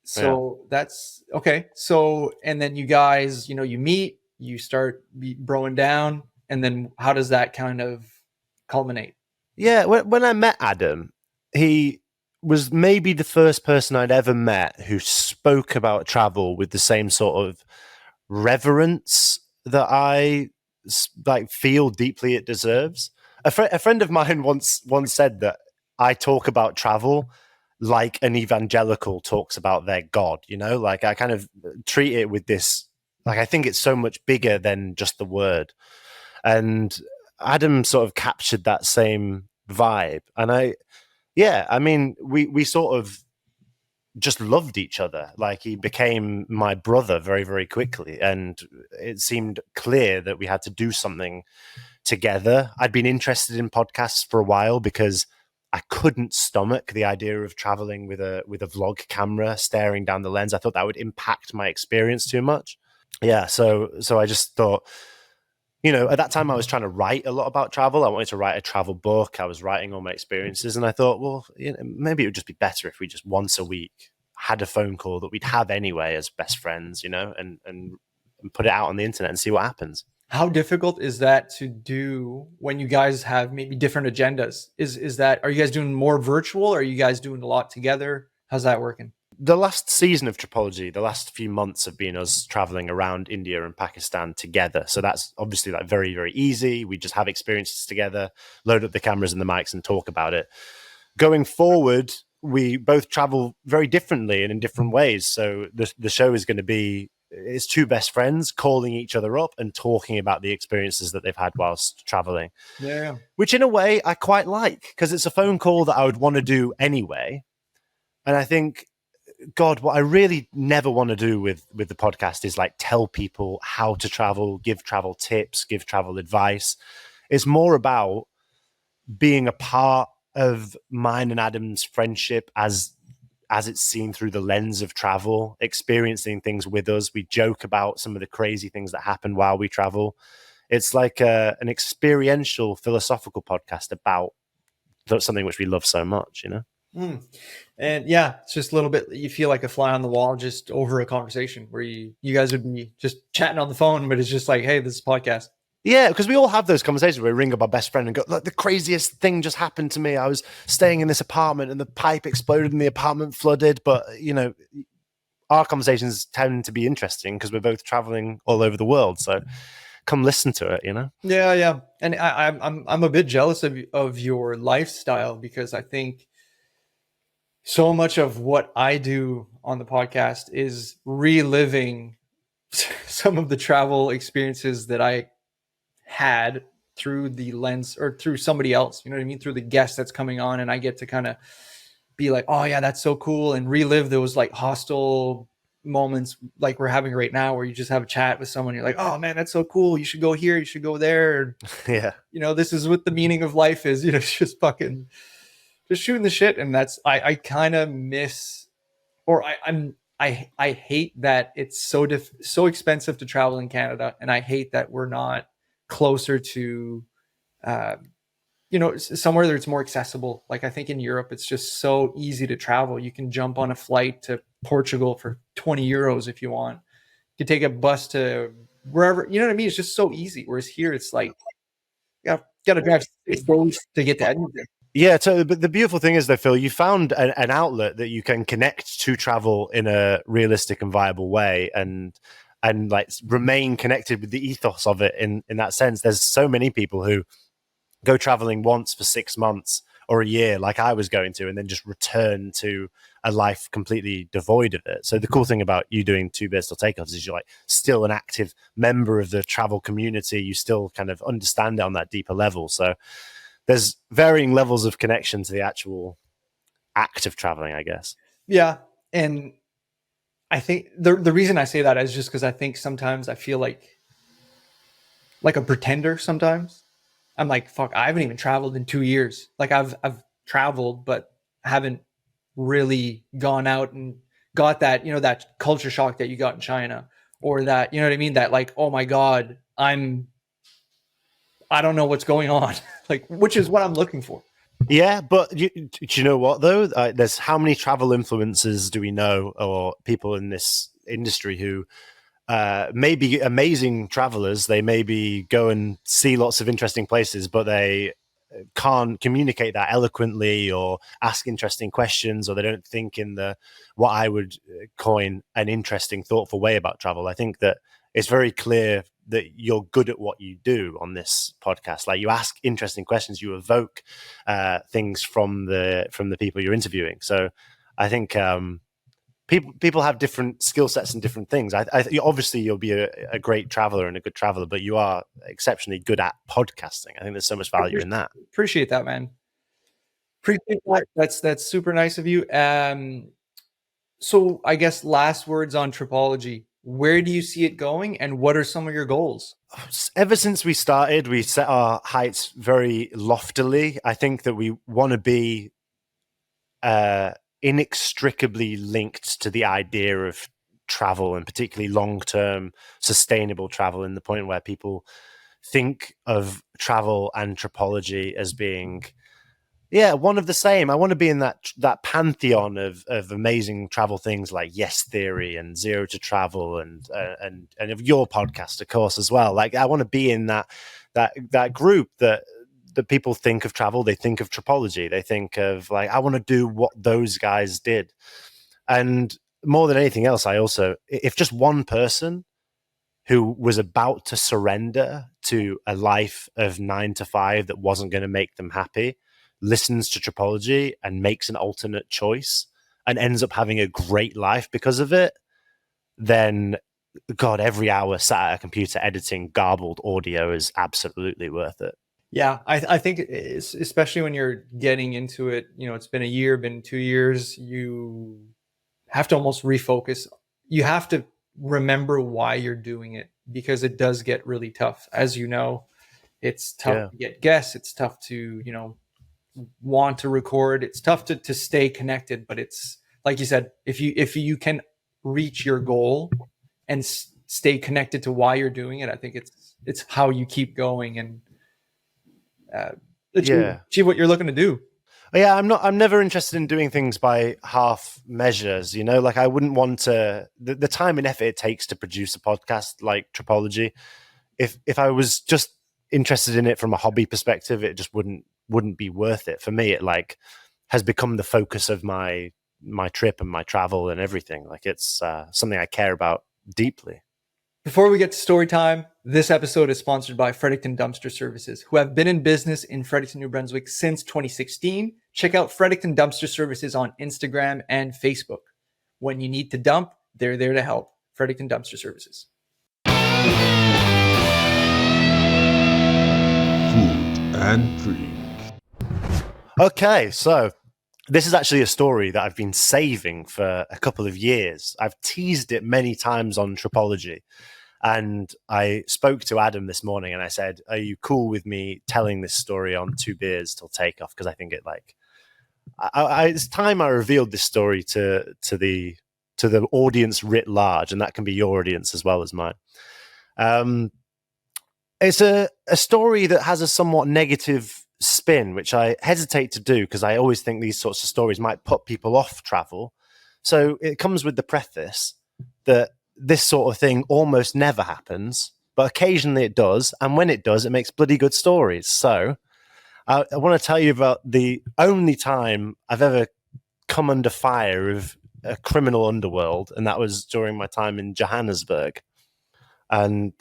So that's okay. So, and then you guys, you know, you meet, you start broing down, and then how does that kind of culminate? Yeah, when I met Adam, he was maybe the first person I'd ever met who spoke about travel with the same sort of reverence that I like feel deeply it deserves. A friend of mine once said that I talk about travel like an evangelical talks about their God, you know, like I kind of treat it with this Like, I think it's so much bigger than just the word. And Adam sort of captured that same vibe. And I mean, we sort of just loved each other. Like, he became my brother very, very quickly. And it seemed clear that we had to do something together. I'd been interested in podcasts for a while because I couldn't stomach the idea of traveling with a vlog camera staring down the lens. I thought that would impact my experience too much. Yeah, so I just thought, at that time I was trying to write a lot about travel. I wanted to write a travel book. I was writing all my experiences, and I thought, well, maybe it would just be better if we just once a week had a phone call that we'd have anyway as best friends, and put it out on the internet and see what happens. How difficult is that to do when you guys have maybe different agendas? Are you guys doing more virtual? Or are you guys doing a lot together? How's that working? The last season of Tripology, the last few months have been us traveling around India and Pakistan together. So that's obviously like very, very easy. We just have experiences together, load up the cameras and the mics and talk about it. Going forward, we both travel very differently and in different ways. So the show is going to be, it's two best friends calling each other up and talking about the experiences that they've had whilst traveling. Yeah. Which in a way I quite like, because it's a phone call that I would want to do anyway. And I think, God, what I really never want to do with the podcast is like tell people how to travel, give travel tips, give travel advice. It's more about being a part of mine and Adam's friendship as it's seen through the lens of travel, experiencing things with us. We joke about some of the crazy things that happen while we travel. It's like an experiential philosophical podcast about something which we love so much, And yeah, it's just a little bit, you feel like a fly on the wall just over a conversation where you guys would be just chatting on the phone, but it's just like, hey, this is a podcast. Yeah, because we all have those conversations where we ring up our best friend and go, look, the craziest thing just happened to me. I was staying in this apartment and the pipe exploded and the apartment flooded. But, our conversations tend to be interesting because we're both traveling all over the world. So come listen to it, Yeah. And I'm a bit jealous of your lifestyle, because I think so much of what I do on the podcast is reliving some of the travel experiences that I had through the lens or through somebody else, you know what I mean? Through the guest that's coming on, and I get to kind of be like, oh yeah, that's so cool, and relive those like hostile moments like we're having right now, where you just have a chat with someone, you're like, oh man, that's so cool, you should go here, you should go there. Yeah. This is what the meaning of life is, it's just fucking just shooting the shit. And that's, I kind of miss, or I hate that it's so expensive to travel in Canada, and I hate that we're not closer to somewhere that it's more accessible. Like, I think in Europe it's just so easy to travel. You can jump on a flight to Portugal for 20 euros if you want. You can take a bus to wherever, you know what I mean? It's just so easy. Whereas here it's like, got to drive 6 days to get to Edmonton. Yeah, so but the beautiful thing is, though, Phil, you found an outlet that you can connect to travel in a realistic and viable way, and like remain connected with the ethos of it in that sense. There's so many people who go traveling once for 6 months or a year, like I was going to, and then just return to a life completely devoid of it. So the cool thing about you doing Two Beers Till Takeoffs is you're like still an active member of the travel community. You still kind of understand it on that deeper level. So there's varying levels of connection to the actual act of traveling, I guess. Yeah. And I think the reason I say that is just because I think sometimes I feel like a pretender sometimes. I'm like, fuck, I haven't even traveled in 2 years. Like I've traveled, but haven't really gone out and got that, that culture shock that you got in China, or that, you know what I mean? That like, oh my God, I don't know what's going on. Like, which is what I'm looking for. Yeah, but do you know what, though? There's how many travel influencers do we know, or people in this industry who may be amazing travelers. They maybe go and see lots of interesting places, but they can't communicate that eloquently or ask interesting questions, or they don't think in the what I would coin an interesting, thoughtful way about travel. I think that it's very clear that you're good at what you do on this podcast. Like, you ask interesting questions, you evoke things from the people you're interviewing. So I think people have different skill sets and different things. Obviously you'll be a great traveler and a good traveler, but you are exceptionally good at podcasting. I think there's so much value in that. Appreciate that, man. Appreciate that. That's super nice of you. So I guess last words on Tripology. Where do you see it going, and what are some of your goals? Ever since we started, we set our heights very loftily. I think that we want to be inextricably linked to the idea of travel, and particularly long-term sustainable travel, in the point where people think of travel and Tripology as being one of the same. I want to be in that pantheon of amazing travel things like Yes Theory and Zero to Travel and of your podcast, of course, as well. Like, I want to be in that group that people think of travel. They think of Tripology. They think of, like, I want to do what those guys did. And more than anything else, I also, if just one person who was about to surrender to a life of 9 to 5 that wasn't going to make them happy listens to Tripology and makes an alternate choice and ends up having a great life because of it, then God, every hour sat at a computer editing garbled audio is absolutely worth it. Yeah, I think especially when you're getting into it, it's been a year, been 2 years, you have to almost refocus. You have to remember why you're doing it, because it does get really tough. As you know, it's tough to get guests. It's tough to, want to record. It's tough to stay connected, but it's like you said, if you can reach your goal and stay connected to why you're doing it, I think it's how you keep going and achieve what you're looking to do. Yeah, I'm never interested in doing things by half measures, like I wouldn't want to, the time and effort it takes to produce a podcast like Tripology. If I was just interested in it from a hobby perspective, it just wouldn't be worth it for me. It like has become the focus of my trip and my travel and everything. Like, it's something I care about deeply. Before we get to story time, this episode is sponsored by Fredericton Dumpster Services, who have been in business in Fredericton, New Brunswick since 2016. Check out Fredericton Dumpster Services on Instagram and Facebook. When you need to dump, they're there to help. Fredericton Dumpster Services. Food and drink. Okay, so this is actually a story that I've been saving for a couple of years. I've teased it many times on Tripology. And I spoke to Adam this morning and I said, are you cool with me telling this story on Two Beers Till Takeoff? Because I think it it's time I revealed this story to the audience writ large, and that can be your audience as well as mine. It's a story that has a somewhat negative spin, which I hesitate to do because I always think these sorts of stories might put people off travel. So it comes with the preface that this sort of thing almost never happens, but occasionally it does. And when it does, it makes bloody good stories. So I want to tell you about the only time I've ever come under fire of a criminal underworld, and that was during my time in Johannesburg. And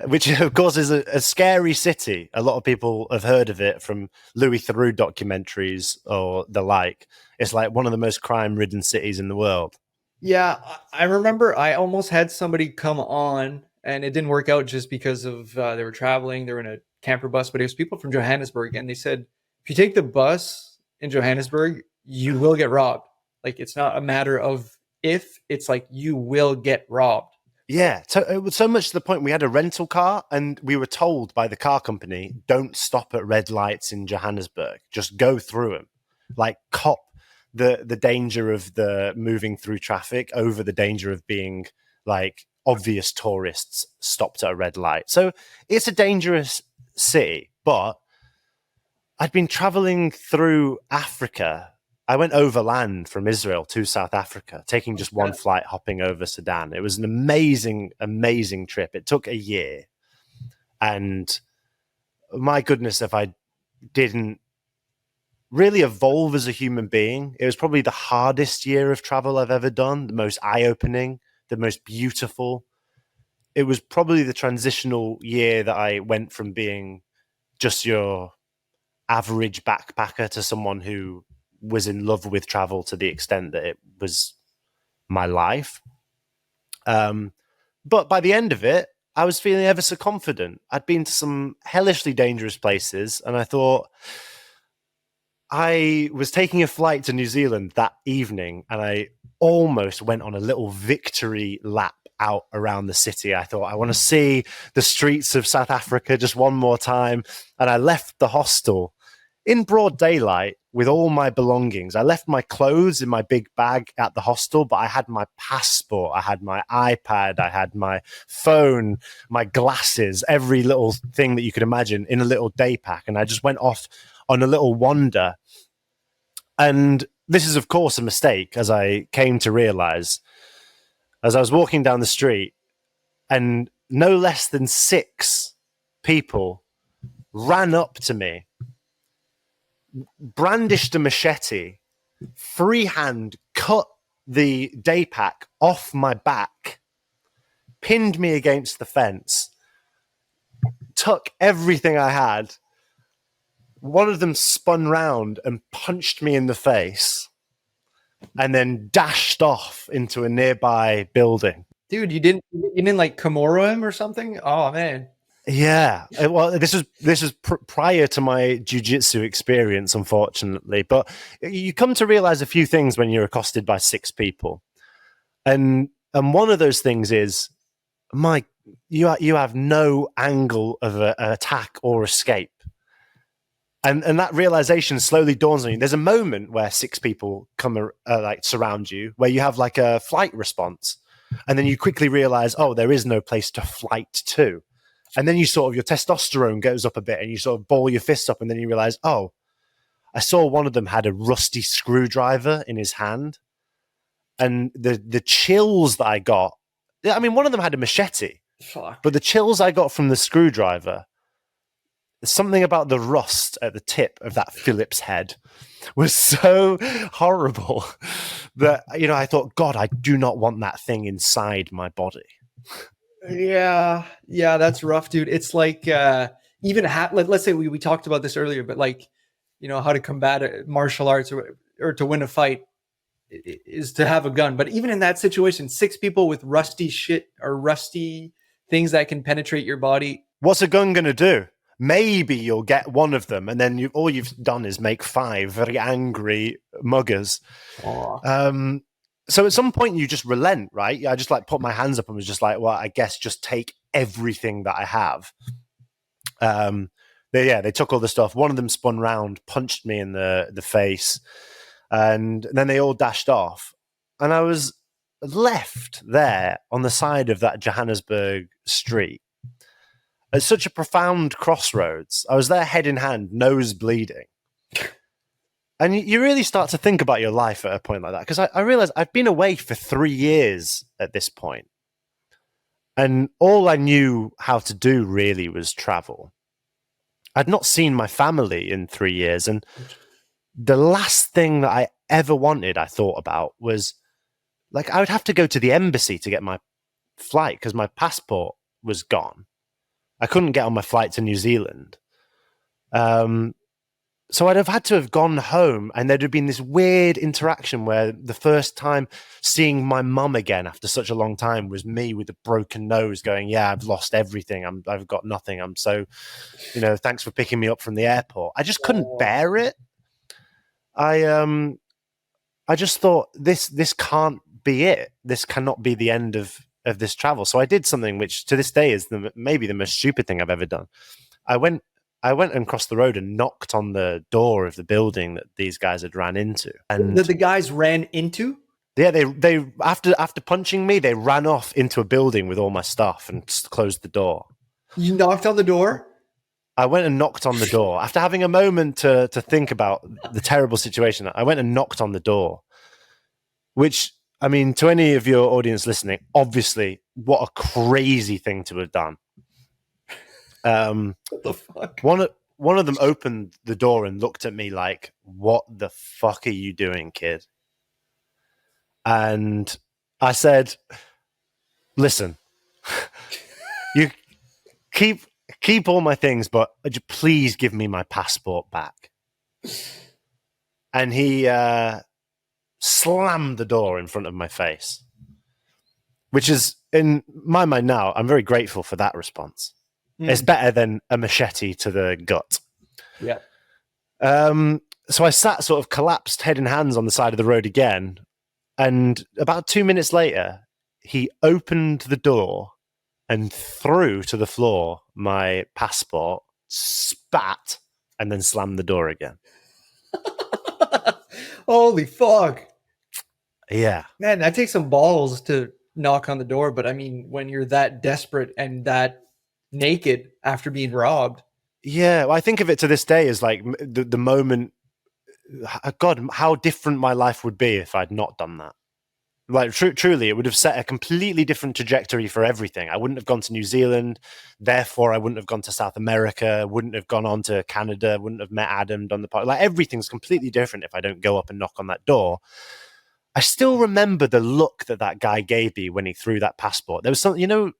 which, of course, is a scary city. A lot of people have heard of it from Louis Theroux documentaries or the like. It's like one of the most crime-ridden cities in the world. Yeah, I remember I almost had somebody come on, and it didn't work out just because of they were traveling. They were in a camper bus, but it was people from Johannesburg, and they said, if you take the bus in Johannesburg, you will get robbed. Like, it's not a matter of if, it's like you will get robbed. Yeah, it was so much to the point we had a rental car and we were told by the car company, don't stop at red lights in Johannesburg, just go through them. Like, cop the danger of the moving through traffic over the danger of being like obvious tourists stopped at a red light. So it's a dangerous city, but I'd been traveling through Africa. I went overland from Israel to South Africa, taking just one flight, hopping over Sudan. It was an amazing, amazing trip. It took a year. And my goodness, if I didn't really evolve as a human being, it was probably the hardest year of travel I've ever done, the most eye-opening, the most beautiful. It was probably the transitional year that I went from being just your average backpacker to someone who was in love with travel to the extent that it was my life. But by the end of it, I was feeling ever so confident. I'd been to some hellishly dangerous places, and I thought I was taking a flight to New Zealand that evening, and I almost went on a little victory lap out around the city. I thought, I want to see the streets of South Africa just one more time. And I left the hostel in broad daylight with all my belongings. I left my clothes in my big bag at the hostel, but I had my passport, I had my iPad, I had my phone, my glasses, every little thing that you could imagine in a little day pack. And I just went off on a little wander. And this is, of course, a mistake, as I came to realize as I was walking down the street, and no less than 6 people ran up to me, brandished a machete, freehand cut the day pack off my back, pinned me against the fence, took everything I had. One of them spun round and punched me in the face and then dashed off into a nearby building. Dude, you didn't like Kimura him or something? Oh man. Yeah, well, this was prior to my jiu-jitsu experience, unfortunately. But you come to realize a few things when you're accosted by 6 people, and one of those things is, you have no angle of an attack or escape. And that realization slowly dawns on you. There's a moment where 6 people come like surround you, where you have like a flight response, and then you quickly realize, oh, there is no place to flight to. And then you sort of, your testosterone goes up a bit, and you sort of ball your fists up, and then you realize, oh, I saw one of them had a rusty screwdriver in his hand, and the chills that I got. I mean, one of them had a machete, but the chills I got from the screwdriver. Something about the rust at the tip of that Phillips head was so horrible that, I thought, God, I do not want that thing inside my body. Yeah, that's rough, dude. It's like even let's say we talked about this earlier, but like, how to combat martial arts or to win a fight is to have a gun. But even in that situation, 6 people with rusty shit or rusty things that can penetrate your body. What's a gun going to do? Maybe you'll get one of them, and then all you've done is make 5 very angry muggers. So at some point you just relent, right? I just like put my hands up and was just like, well, I guess just take everything that I have. They took all the stuff. One of them spun round, punched me in the face, and then they all dashed off. And I was left there on the side of that Johannesburg street. At such a profound crossroads. I was there head in hand, nose bleeding. And you really start to think about your life at a point like that. Because I realized I've been away for 3 years at this point. And all I knew how to do really was travel. I'd not seen my family in 3 years. And the last thing that I ever wanted, I thought about, was like I would have to go to the embassy to get my flight because my passport was gone. I couldn't get on my flight to New Zealand. So I'd have had to have gone home, and there'd have been this weird interaction where the first time seeing my mum again after such a long time was me with a broken nose going, yeah, I've lost everything. I've got nothing. I'm so, thanks for picking me up from the airport. I just couldn't bear it. I just thought this can't be it. This cannot be the end of this travel. So I did something which to this day is maybe the most stupid thing I've ever done. I went and crossed the road and knocked on the door of the building that these guys had ran into. And the guys ran into? Yeah, they after punching me, they ran off into a building with all my stuff and closed the door. You knocked on the door? I went and knocked on the door. After having a moment to think about the terrible situation, I went and knocked on the door, which, I mean, to any of your audience listening, obviously, what a crazy thing to have done. What the fuck? One of them opened the door and looked at me like, what the fuck are you doing, kid? And I said, listen, you keep all my things, but please give me my passport back. And he slammed the door in front of my face, which is, in my mind now, I'm very grateful for that response. It's better than a machete to the gut. Yeah. So I sat sort of collapsed head in hands on the side of the road again. And about 2 minutes later, he opened the door and threw to the floor my passport, spat, and then slammed the door again. Holy fuck. Yeah. Man, that takes some balls to knock on the door. But I mean, when you're that desperate and that naked after being robbed. Yeah. Well, I think of it to this day as like the moment, God, how different my life would be if I'd not done that. Like truly, it would have set a completely different trajectory for everything. I wouldn't have gone to New Zealand, therefore I wouldn't have gone to South America, wouldn't have gone on to Canada, wouldn't have met Adam, done the part. Like everything's completely different if I don't go up and knock on that door. I still remember the look that guy gave me when he threw that passport. There was something,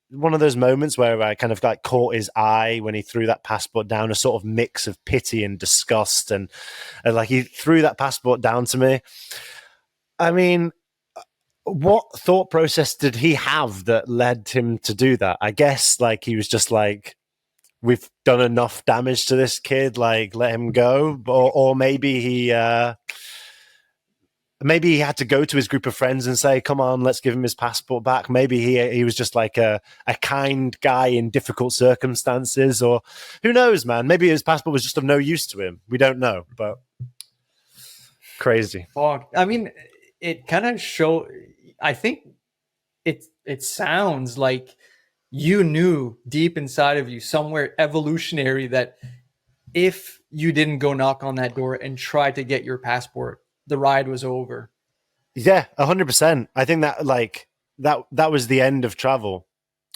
one of those moments where I kind of like caught his eye when he threw that passport down, a sort of mix of pity and disgust, and like he threw that passport down to me. I mean, what thought process did he have that led him to do that? I guess like he was just like, we've done enough damage to this kid, like let him go. Or maybe he had to go to his group of friends and say, come on, let's give him his passport back. Maybe he was just like a kind guy in difficult circumstances, or who knows, man. Maybe his passport was just of no use to him. We don't know, but crazy. Fuck. I mean, it kind of I think it sounds like you knew deep inside of you, somewhere evolutionary, that if you didn't go knock on that door and try to get your passport, the ride was over. Yeah, 100%. I think that like that was the end of travel.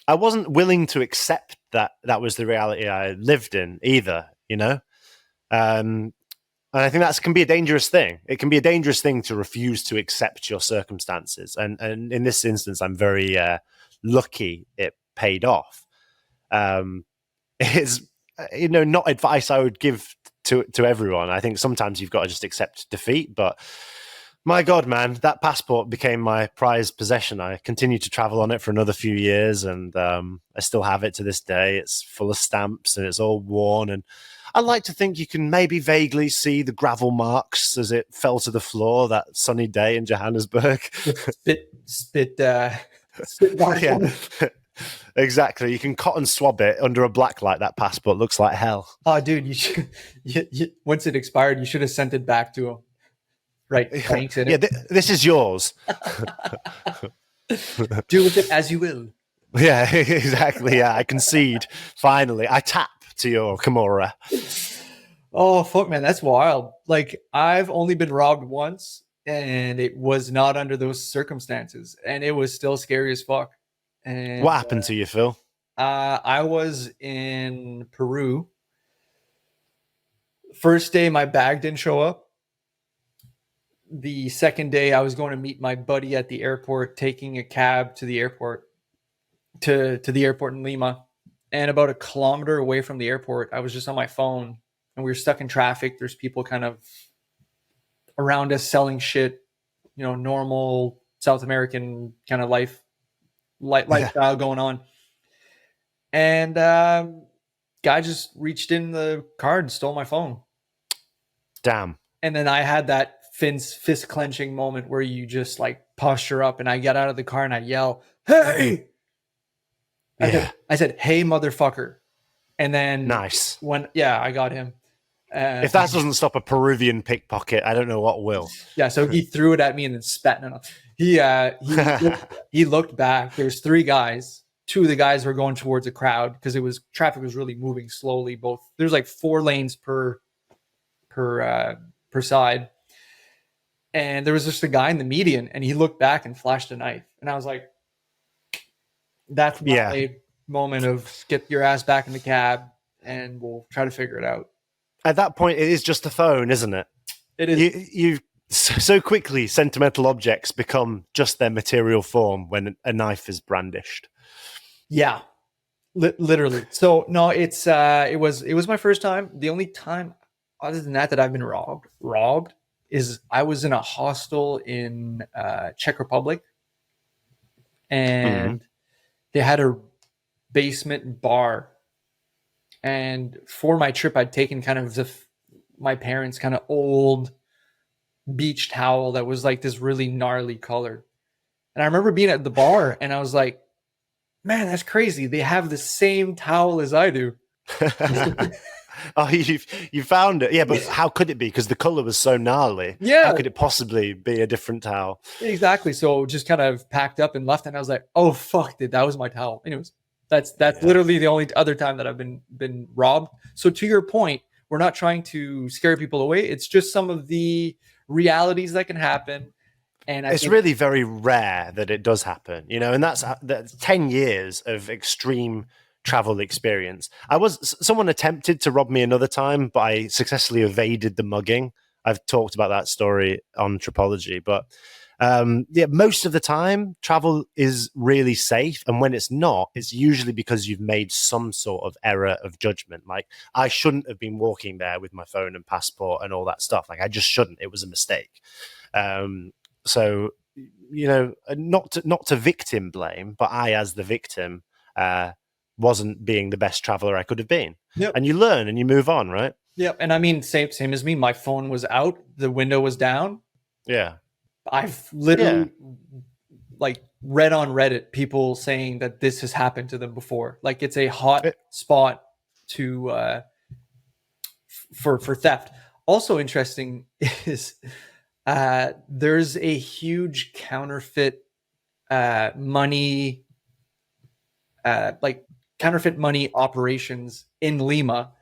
I wasn't willing to accept that was the reality I lived in either, And I think that can be a dangerous thing. It can be a dangerous thing to refuse to accept your circumstances. And in this instance, I'm very lucky it paid off. It's, not advice I would give to everyone. I think sometimes you've got to just accept defeat. But my God, man, that passport became my prized possession. I continued to travel on it for another few years, and I still have it to this day. It's full of stamps and it's all worn, and I like to think you can maybe vaguely see the gravel marks as it fell to the floor that sunny day in Johannesburg. Spit Yeah, exactly. You can cotton swab it under a black light. That passport looks like hell. Oh, dude, you should. Once it expired, you should have sent it back to him. Right, thanks. Yeah, this is yours. Do with it as you will. Yeah, exactly. Yeah, I concede. Finally, I tap to your Kimura. Oh, fuck, man, that's wild. Like, I've only been robbed once, and it was not under those circumstances, and it was still scary as fuck. And What happened to you, Phil? I was in Peru. First day, my bag didn't show up. The second day, I was going to meet my buddy at the airport, taking a cab to the airport, to the airport in Lima. And about a kilometer away from the airport, I was just on my phone, and we were stuck in traffic. There's people kind of around us selling shit, normal South American kind of lifestyle going on. And guy just reached in the car and stole my phone. Damn. And then I had that fist clenching moment where you just like posture up, and I get out of the car and I yell, "Hey!" I said, "Hey, motherfucker!" And then Nice. I got him. If that doesn't stop a Peruvian pickpocket, I don't know what will. Yeah, so he threw it at me and then spat it off. He looked back. There's three guys. Two of the guys were going towards a crowd because traffic was really moving slowly. There's like 4 lanes per side. And there was just a guy in the median, and he looked back and flashed a knife. And I was like, that's my moment of get your ass back in the cab and we'll try to figure it out. At that point, it is just a phone, isn't it? It is. You so quickly, sentimental objects become just their material form when a knife is brandished. Yeah, literally. So no, it was my first time. The only time other than that I've been robbed is I was in a hostel in Czech Republic, and they had a basement bar. And for my trip, I'd taken kind of my parents' kind of old beach towel that was like this really gnarly color. And I remember being at the bar and I was like, man, that's crazy. They have the same towel as I do. Oh, you found it. Yeah, but how could it be? Because the color was so gnarly. Yeah. How could it possibly be a different towel? Exactly. So just kind of packed up and left. And I was like, oh, fuck, dude, that was my towel. Anyways, that's literally the only other time that I've been robbed. So to your point, we're not trying to scare people away. It's just some of the realities that can happen. And it's really very rare that it does happen, and that's 10 years of extreme travel experience. Someone attempted to rob me another time, but I successfully evaded the mugging. I've talked about that story on Tripology, but most of the time travel is really safe. And when it's not, it's usually because you've made some sort of error of judgment. Like, I shouldn't have been walking there with my phone and passport and all that stuff. Like, I just shouldn't. It was a mistake. So, not to victim blame, but I, as the victim, wasn't being the best traveler I could have been. Yep. And you learn and you move on, right? Yeah. And I mean, same as me. My phone was out. The window was down. Yeah. I've literally like read on Reddit people saying that this has happened to them before. Like, it's a hot spot to for theft. Also interesting is there's a huge counterfeit money counterfeit money operations in Lima.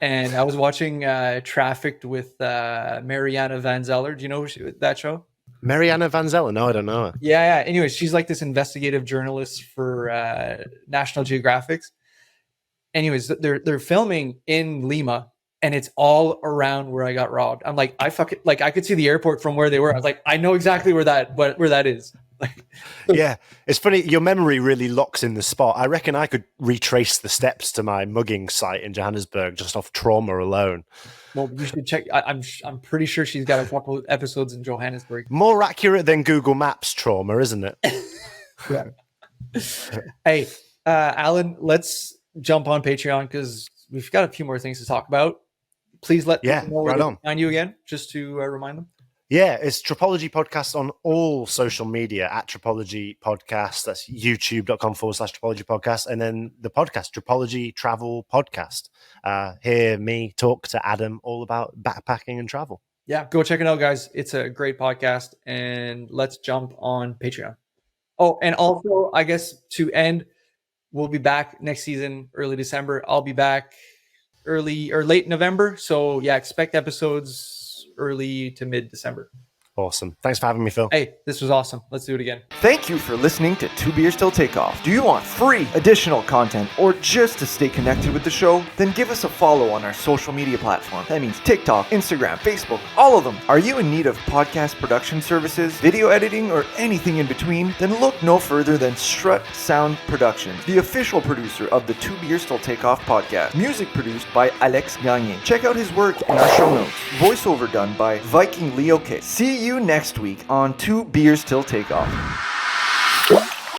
And I was watching Trafficked with Mariana Van Zeller. Do you know that show? Mariana Van Zeller? No, I don't know her. Yeah. Anyway, she's like this investigative journalist for National Geographic. Anyways, they're filming in Lima, and it's all around where I got robbed. I'm like, I could see the airport from where they were. I was like, I know exactly where that is. Yeah, it's funny. Your memory really locks in the spot. I reckon I could retrace the steps to my mugging site in Johannesburg just off trauma alone. Well, you should check. I'm pretty sure she's got a couple of episodes in Johannesburg. More accurate than Google Maps trauma, isn't it? Yeah. Hey, Alun, let's jump on Patreon because we've got a few more things to talk about. Please let people know where to find you again, just to remind them. Yeah, it's Tripology Podcast on all social media at Tripology Podcast. That's youtube.com/Tripology Podcast. And then the podcast, Tripology Travel Podcast. Hear me talk to Adam all about backpacking and travel. Yeah, go check it out, guys. It's a great podcast. And let's jump on Patreon. Oh, and also, I guess to end, we'll be back next season, early December. I'll be back early or late November. So yeah, expect episodes early to mid-December. Awesome. Thanks for having me, Phil. Hey, this was awesome. Let's do it again. Thank you for listening to Two Beers Till Takeoff. Do you want free additional content or just to stay connected with the show? Then give us a follow on our social media platform. That means TikTok, Instagram, Facebook, all of them. Are you in need of podcast production services, video editing, or anything in between? Then look no further than Strut Sound Productions, the official producer of the Two Beers Till Takeoff podcast. Music produced by Alex Gagne. Check out his work in our show notes. Voiceover done by Viking Leo K. See you next week on Two Beers Till Takeoff.